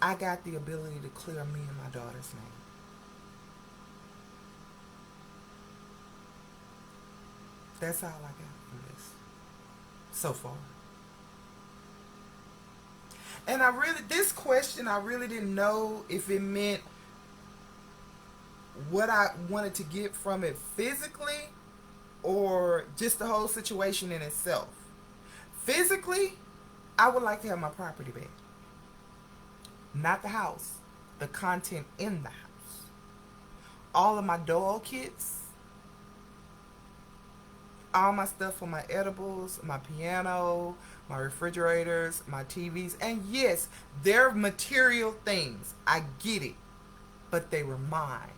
I got the ability to clear me and my daughter's name. That's all I got from this so far. And this question, I really didn't know if it meant what I wanted to get from it physically or just the whole situation in itself. Physically, I would like to have my property back. Not the house, the content in the house. All of my doll kits, all my stuff for my edibles, my piano, my refrigerators, my TVs. And yes, they're material things. I get it. But they were mine.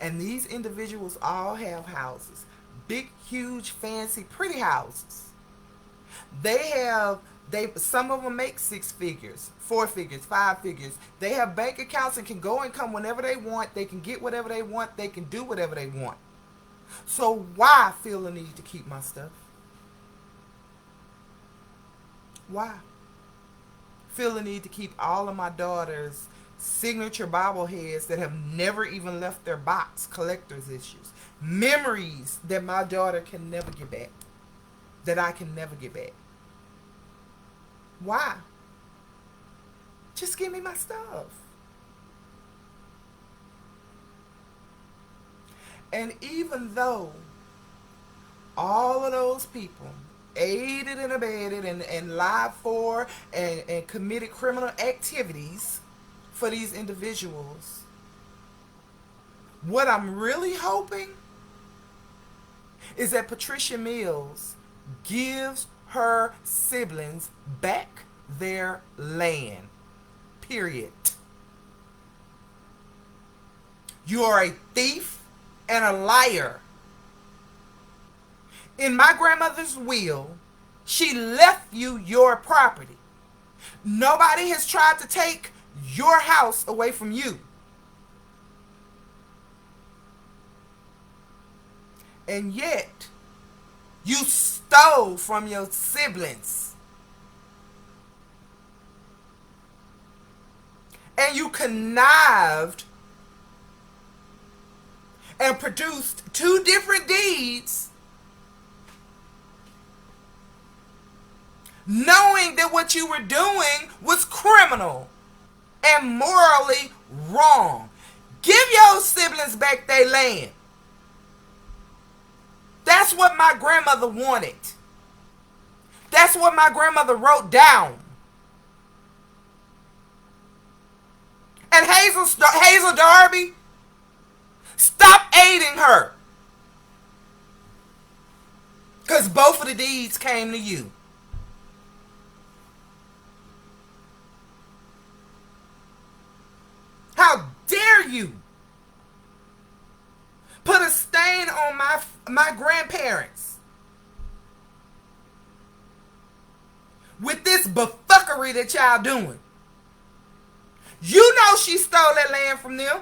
And these individuals all have houses. Big, huge, fancy, pretty houses. Some of them make 6 figures, 4 figures, 5 figures. They have bank accounts and can go and come whenever they want. They can get whatever they want. They can do whatever they want. So why feel the need to keep my stuff? Why? Feel the need to keep all of my daughter's signature bobbleheads that have never even left their box, collector's issues. Memories that my daughter can never get back. That I can never get back. Why? Just give me my stuff. And even though all of those people aided and abetted and lied for and committed criminal activities for these individuals, what I'm really hoping is that Patricia Mills gives her siblings back their land. Period. You are a thief and a liar. In my grandmother's will, she left you your property. Nobody has tried to take your house away from you. And yet, you stole from your siblings. And you connived and produced two different deeds, knowing that what you were doing was criminal and morally wrong. Give your siblings back their land. That's what my grandmother wanted. That's what my grandmother wrote down. And Hazel Darby, stop aiding her. Because both of the deeds came to you. How dare you put a stain on my grandparents with this buffuckery that y'all doing? You know she stole that land from them,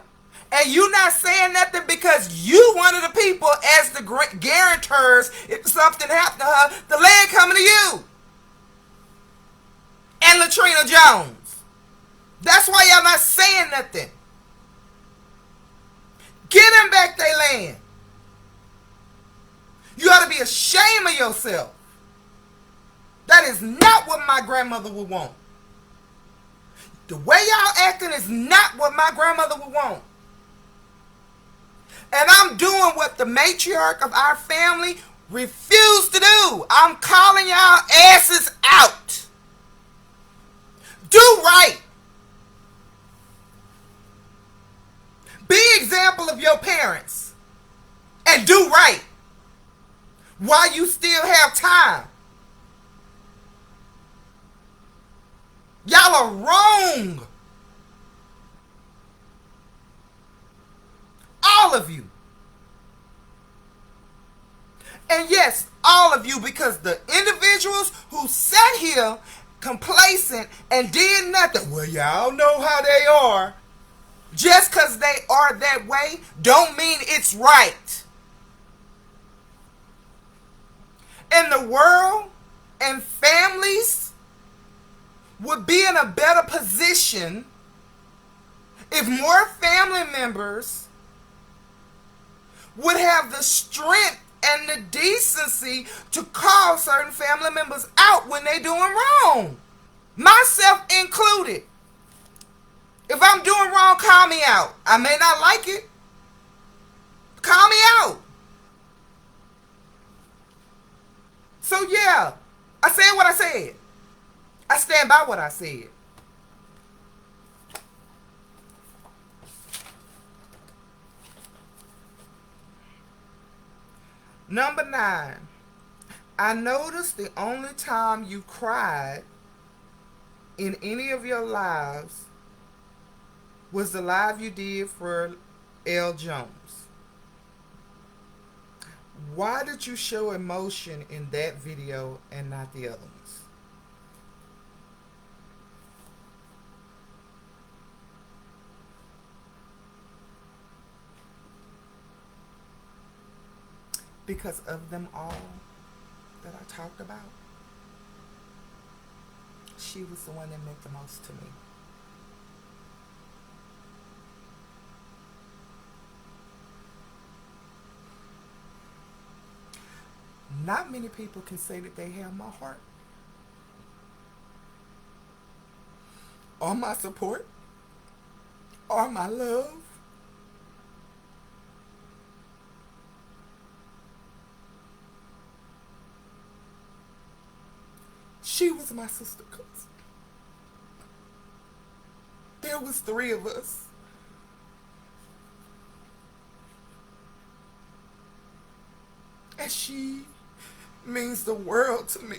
and you not saying nothing because you one of the people as the guarantors. If something happened to her, the land coming to you and Latrina Jones. That's why y'all not saying nothing. Get them back their land. You ought to be ashamed of yourself. That is not what my grandmother would want. The way y'all acting is not what my grandmother would want. And I'm doing what the matriarch of our family refused to do. I'm calling y'all asses out. Do right. Be example of your parents. And do right. While you still have time. Y'all are wrong. All of you. And yes, all of you, because the individuals who sat here complacent and did nothing, well, y'all know how they are. Just because they are that way don't mean it's right. And the world and families would be in a better position if more family members would have the strength and the decency to call certain family members out when they're doing wrong. Myself included. If I'm doing wrong, call me out. I may not like it. Call me out. So yeah, I said what I said. I stand by what I said. Number 9. I noticed the only time you cried in any of your lives was the live you did for L. Jones. Why did you show emotion in that video and not the other ones? Because of them all that I talked about. She was the one that meant the most to me. Not many people can say that they have my heart or my support or my love. She was my sister cousin. There was three of us. And she means the world to me.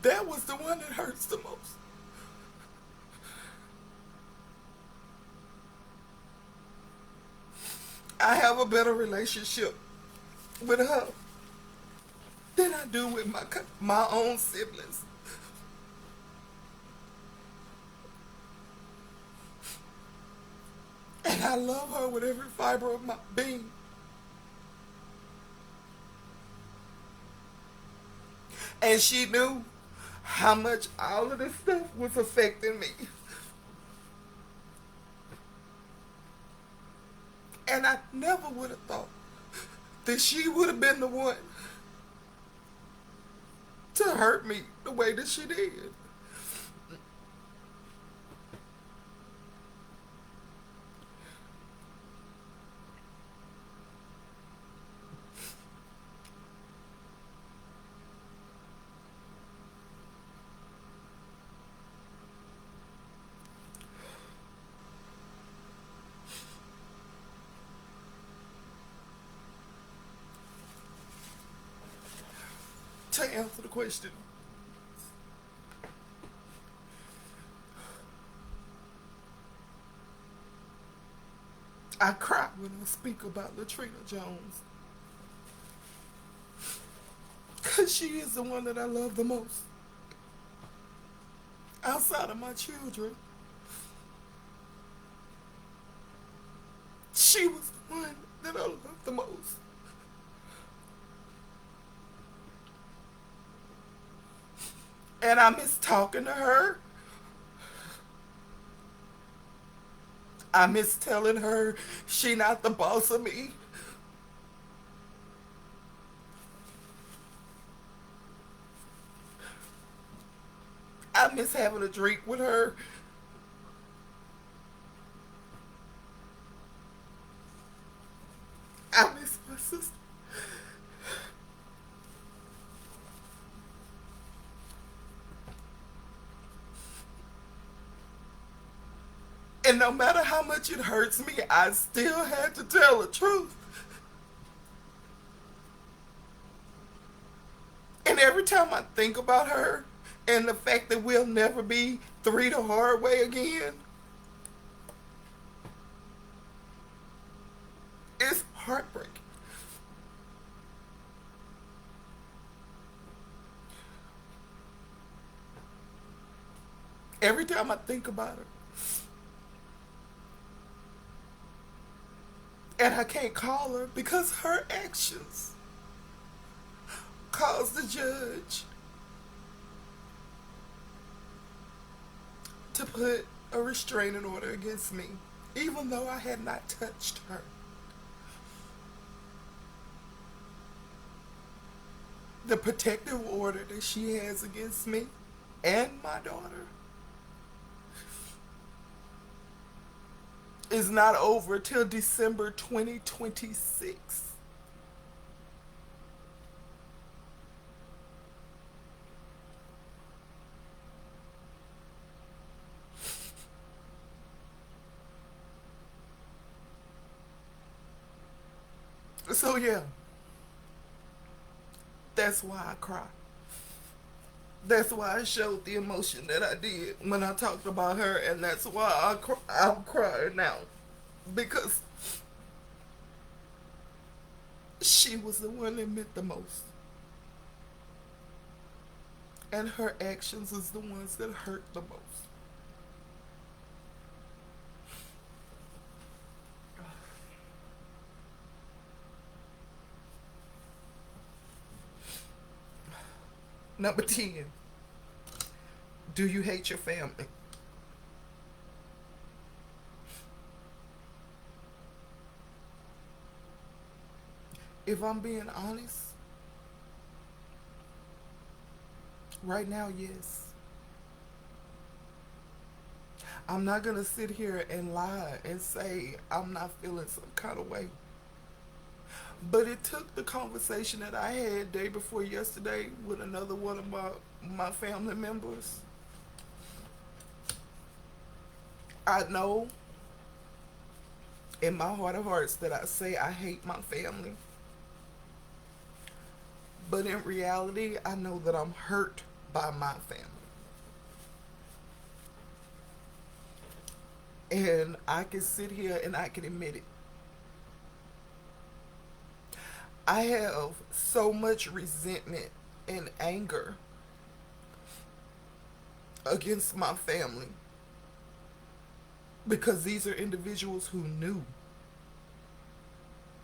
That was the one that hurts the most. I have a better relationship with her than I do with my own siblings. And I love her with every fiber of my being. And she knew how much all of this stuff was affecting me. And I never would have thought that she would have been the one to hurt me the way that she did. To answer the question, I cry when I speak about Latrina Jones. Because she is the one that I love the most. Outside of my children, she was the one that I loved the most. And I miss talking to her. I miss telling her she not the boss of me. I miss having a drink with her. I miss my sister. And no matter how much it hurts me, I still had to tell the truth. And every time I think about her and the fact that we'll never be three the hard way again, it's heartbreaking. Every time I think about her. And I can't call her because her actions caused the judge to put a restraining order against me, even though I had not touched her. The protective order that she has against me and my daughter is not over till December 2026. So yeah, that's why I cry. That's why I showed the emotion that I did when I talked about her, and that's why I'm crying now. Because she was the one that meant the most. And her actions is the ones that hurt the most. Number 10, do you hate your family? If I'm being honest, right now, yes. I'm not going to sit here and lie and say I'm not feeling some kind of way. But it took the conversation that I had day before yesterday with another one of my family members. I know in my heart of hearts that I say I hate my family. But in reality, I know that I'm hurt by my family. And I can sit here and I can admit it. I have so much resentment and anger against my family because these are individuals who knew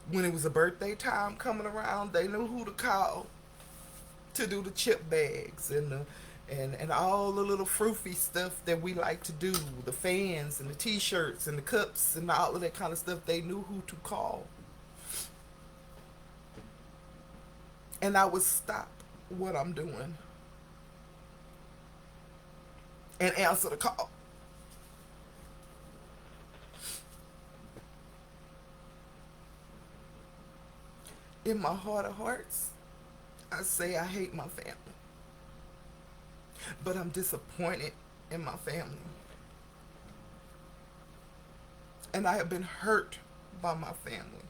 when it was a birthday time coming around, they knew who to call to do the chip bags and all the little froofy stuff that we like to do, the fans and the t-shirts and the cups and all of that kind of stuff. They knew who to call. And I would stop what I'm doing and answer the call. In my heart of hearts, I say I hate my family. But I'm disappointed in my family. And I have been hurt by my family.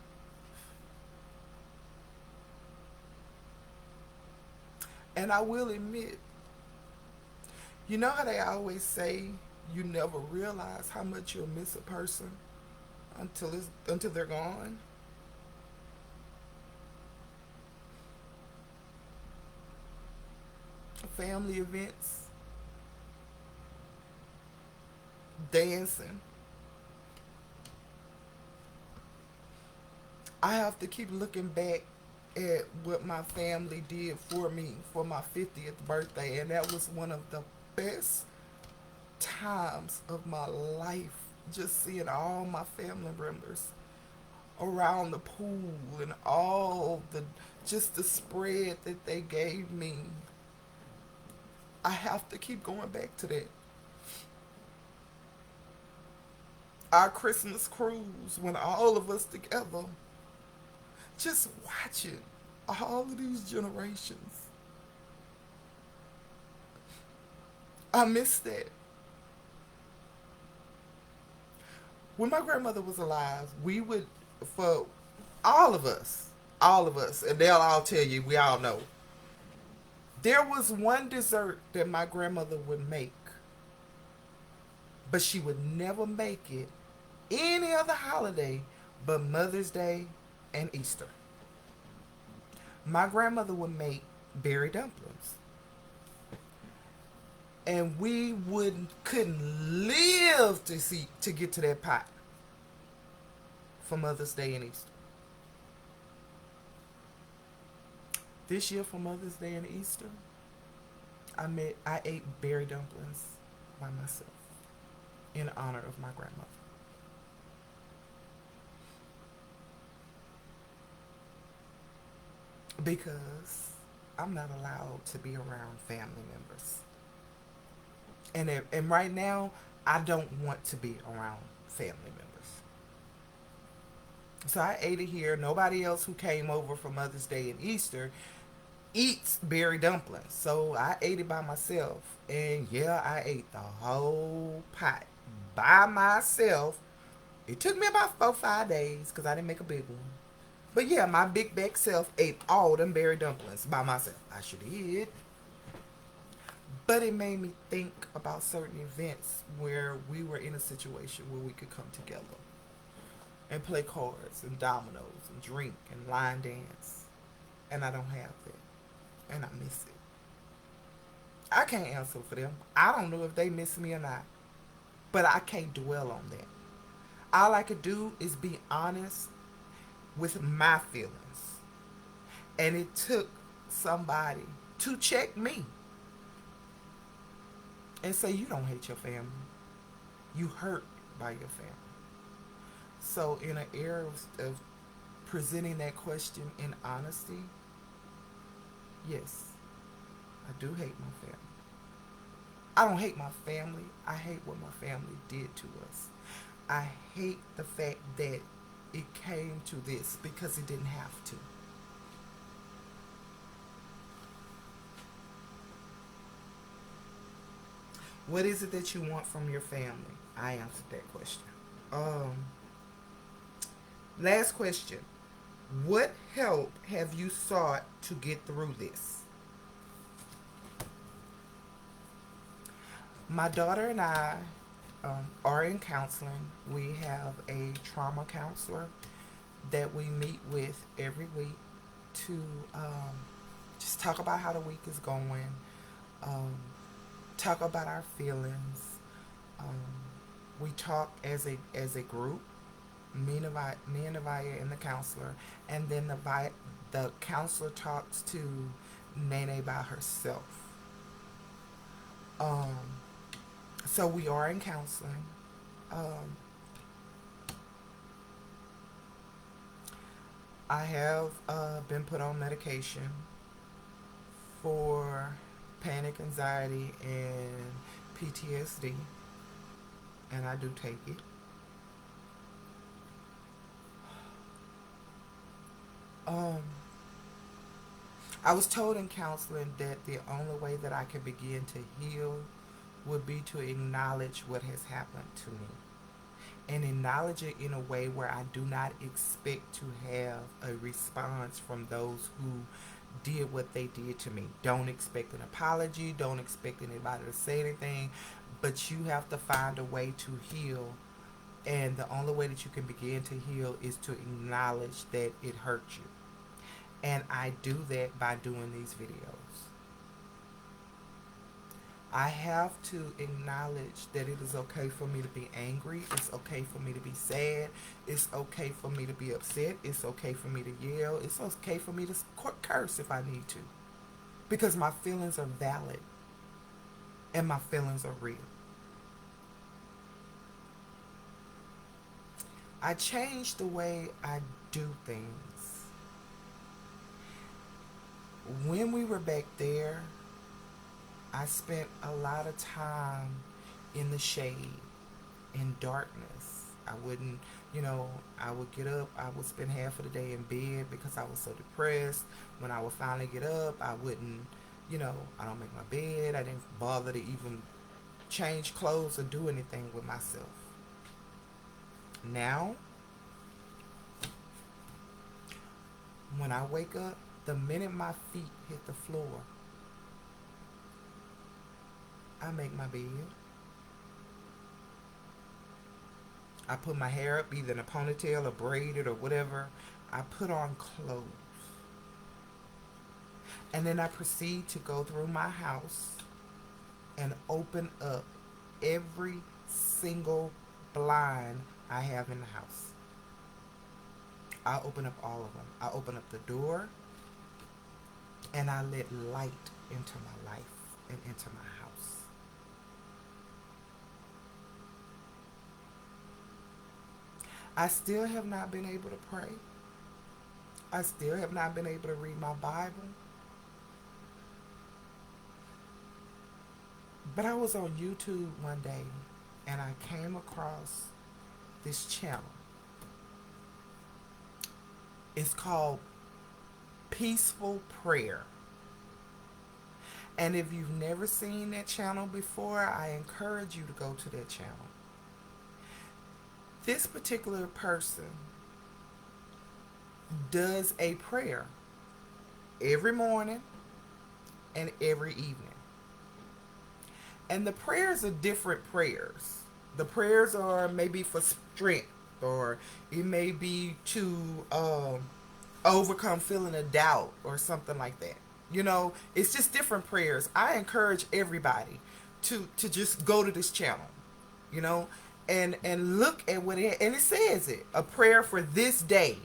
And I will admit, you know how they always say you never realize how much you'll miss a person until they're gone? Family events, dancing. I have to keep looking back at what my family did for me for my 50th birthday, and that was one of the best times of my life. Just seeing all my family members around the pool and all the just the spread that they gave me. I have to keep going back to that. Our Christmas cruise, when all of us together, just watching all of these generations. I miss that. When my grandmother was alive, we would, for all of us, and they'll all tell you, we all know, there was one dessert that my grandmother would make, but she would never make it any other holiday but Mother's Day and Easter. My grandmother would make berry dumplings. And we couldn't live to get to that pot for Mother's Day and Easter. This year for Mother's Day and Easter, I ate berry dumplings by myself in honor of my grandmother. Because I'm not allowed to be around family members. And right now, I don't want to be around family members. So I ate it here. Nobody else who came over for Mother's Day and Easter eats berry dumplings. So I ate it by myself. And yeah, I ate the whole pot by myself. It took me about 4 or 5 days because I didn't make a big one. But yeah, my big back self ate all them berry dumplings by myself. I sure did. But it made me think about certain events where we were in a situation where we could come together and play cards and dominoes and drink and line dance. And I don't have that. And I miss it. I can't answer for them. I don't know if they miss me or not. But I can't dwell on that. All I could do is be honest with my feelings. And it took somebody to check me and say, you don't hate your family. You hurt by your family. So in an era of presenting that question in honesty, yes, I do hate my family. I don't hate my family. I hate what my family did to us. I hate the fact that it came to this because it didn't have to. What is it that you want from your family? I answered that question. Um, Last question. What help have you sought to get through this? My daughter and I are in counseling. We have a trauma counselor that we meet with every week to just talk about how the week is going, um, talk about our feelings. Um, we talk as a group, me and Avaya and the counselor, and then the counselor talks to Nene by herself. Um, so we are in counseling. Um, I have been put on medication for panic, anxiety, and PTSD, and I do take it. Um, I was told in counseling that the only way that I can begin to heal would be to acknowledge what has happened to me and acknowledge it in a way where I do not expect to have a response from those who did what they did to me. Don't expect an apology, don't expect anybody to say anything, but you have to find a way to heal. And the only way that you can begin to heal is to acknowledge that it hurt you. And I do that by doing these videos. I have to acknowledge that it is okay for me to be angry. It's okay for me to be sad. It's okay for me to be upset. It's okay for me to yell. It's okay for me to curse if I need to. Because my feelings are valid and my feelings are real. I changed the way I do things. When we were back there, I spent a lot of time in the shade, in darkness. I wouldn't, I would get up. I would spend half of the day in bed because I was so depressed. When I would finally get up, I wouldn't, I don't make my bed. I didn't bother to even change clothes or do anything with myself. Now, when I wake up, the minute my feet hit the floor, I make my bed. I put my hair up, either in a ponytail or braided or whatever. I put on clothes. And then I proceed to go through my house and open up every single blind I have in the house. I open up all of them. I open up the door and I let light into my life and into my house. I still have not been able to pray. I still have not been able to read my Bible. But I was on YouTube one day and I came across this channel. It's called Peaceful Prayer. And if you've never seen that channel before, I encourage you to go to that channel. This particular person does a prayer every morning and every evening. And the prayers are different prayers. The prayers are maybe for strength, or it may be to overcome feeling of doubt or something like that. It's just different prayers. I encourage everybody to just go to this channel, and look at what and it says it. A prayer for this day.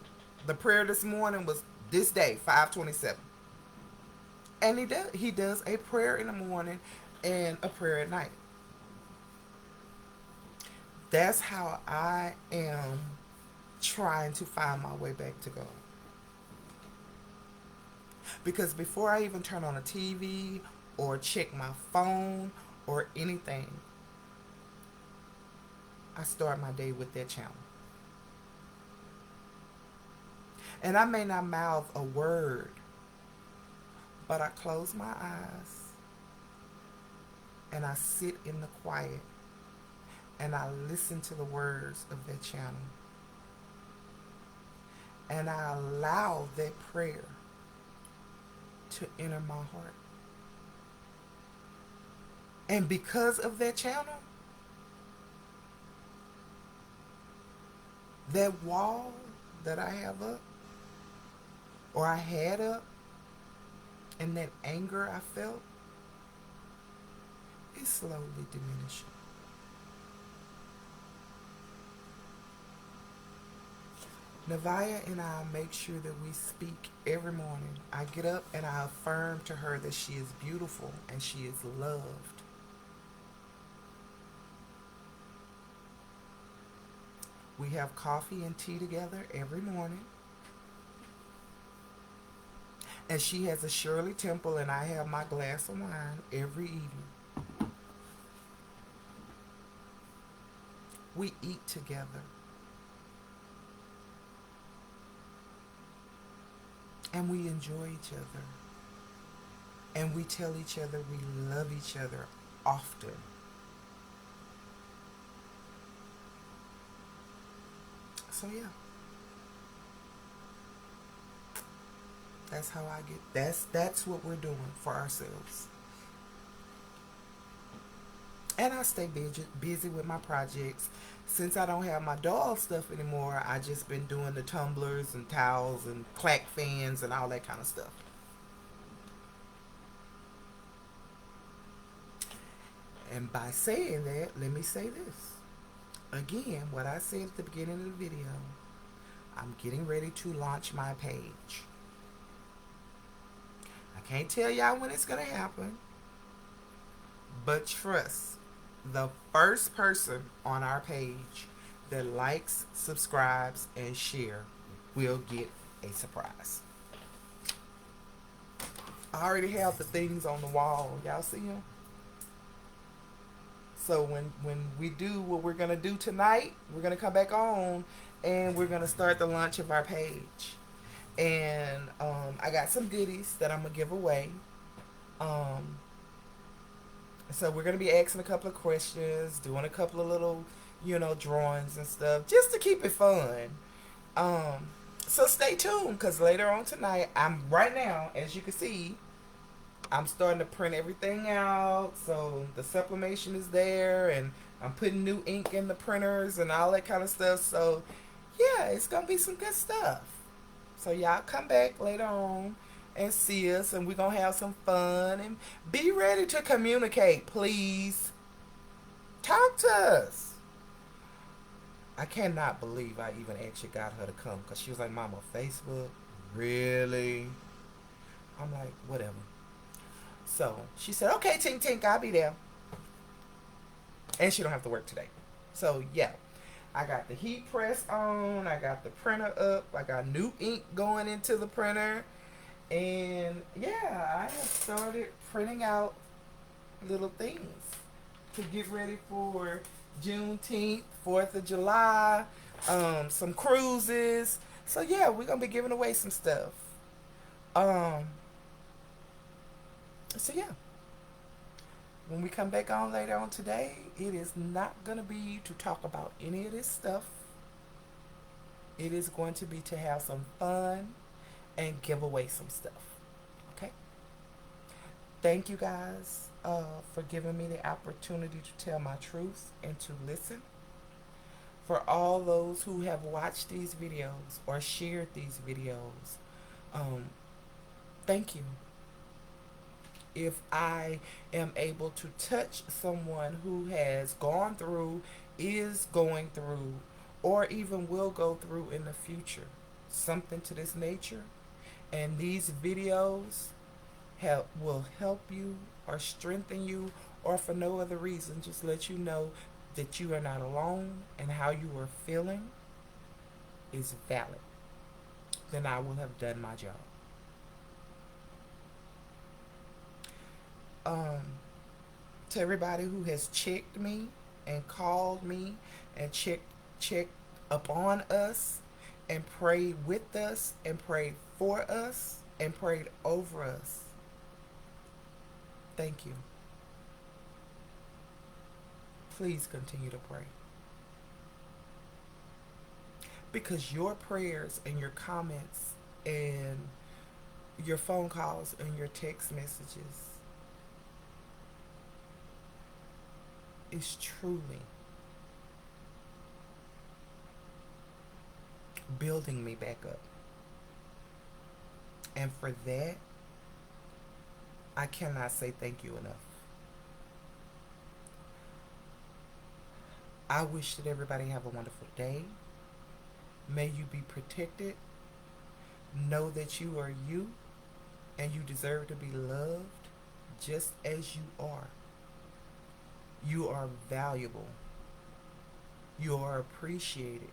The prayer this morning was this day, 5/27. And he does a prayer in the morning and a prayer at night. That's how I am trying to find my way back to God. Because before I even turn on a TV or check my phone or anything, I start my day with that channel. And I may not mouth a word, but I close my eyes and I sit in the quiet and I listen to the words of that channel. And I allow that prayer to enter my heart. And because of that channel, that wall that I have up, or I had up, and that anger I felt, is slowly diminishing. Navaya and I make sure that we speak every morning. I get up and I affirm to her that she is beautiful and she is loved. We have coffee and tea together every morning. And she has a Shirley Temple and I have my glass of wine every evening. We eat together. And we enjoy each other. And we tell each other we love each other often. So yeah. That's how I get. That's what we're doing for ourselves. And I stay busy with my projects. Since I don't have my doll stuff anymore, I just been doing the tumblers and towels and clack fans and all that kind of stuff. And by saying that, let me say this. Again, what I said at the beginning of the video, I'm getting ready to launch my page. I can't tell y'all when it's going to happen, but trust, the first person on our page that likes, subscribes, and share will get a surprise. I already have the things on the wall. Y'all see them? So when we do what we're going to do tonight, we're going to come back on and we're going to start the launch of our page. And I got some goodies that I'm going to give away. So we're going to be asking a couple of questions, doing a couple of little, drawings and stuff, just to keep it fun. So stay tuned, because later on tonight, right now, as you can see, I'm starting to print everything out. So the sublimation is there, and I'm putting new ink in the printers and all that kind of stuff. So yeah, it's going to be some good stuff. So y'all come back later on and see us, and we're going to have some fun, and be ready to communicate, please. Talk to us. I cannot believe I even actually got her to come, because she was like, Mama, Facebook? Really? I'm like, whatever. So she said, okay, Tink Tink, I'll be there. And she don't have to work today. So yeah, I got the heat press on. I got the printer up. I got new ink going into the printer. And yeah, I have started printing out little things to get ready for Juneteenth, 4th of July, some cruises. So yeah, we're going to be giving away some stuff. So yeah, when we come back on later on today, it is not going to be to talk about any of this stuff. It is going to be to have some fun and give away some stuff. Okay? Thank you guys for giving me the opportunity to tell my truth and to listen. For all those who have watched these videos or shared these videos, thank you. If I am able to touch someone who has gone through, is going through, or even will go through in the future, something to this nature, and these videos will help you or strengthen you, or for no other reason, just let you know that you are not alone and how you are feeling is valid, then I will have done my job. Um, to everybody who has checked me and called me and checked upon us and prayed with us and prayed for us and prayed over us, thank you. Please continue to pray. Because your prayers and your comments and your phone calls and your text messages is truly building me back up. And for that, I cannot say thank you enough. I wish that everybody have a wonderful day. May you be protected. Know that you are you and you deserve to be loved just as you are. You are valuable. You are appreciated.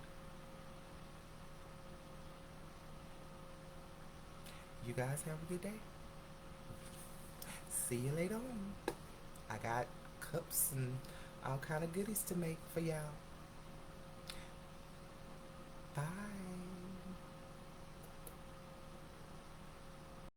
You guys have a good day. See you later on. I got cups and all kind of goodies to make for y'all. Bye.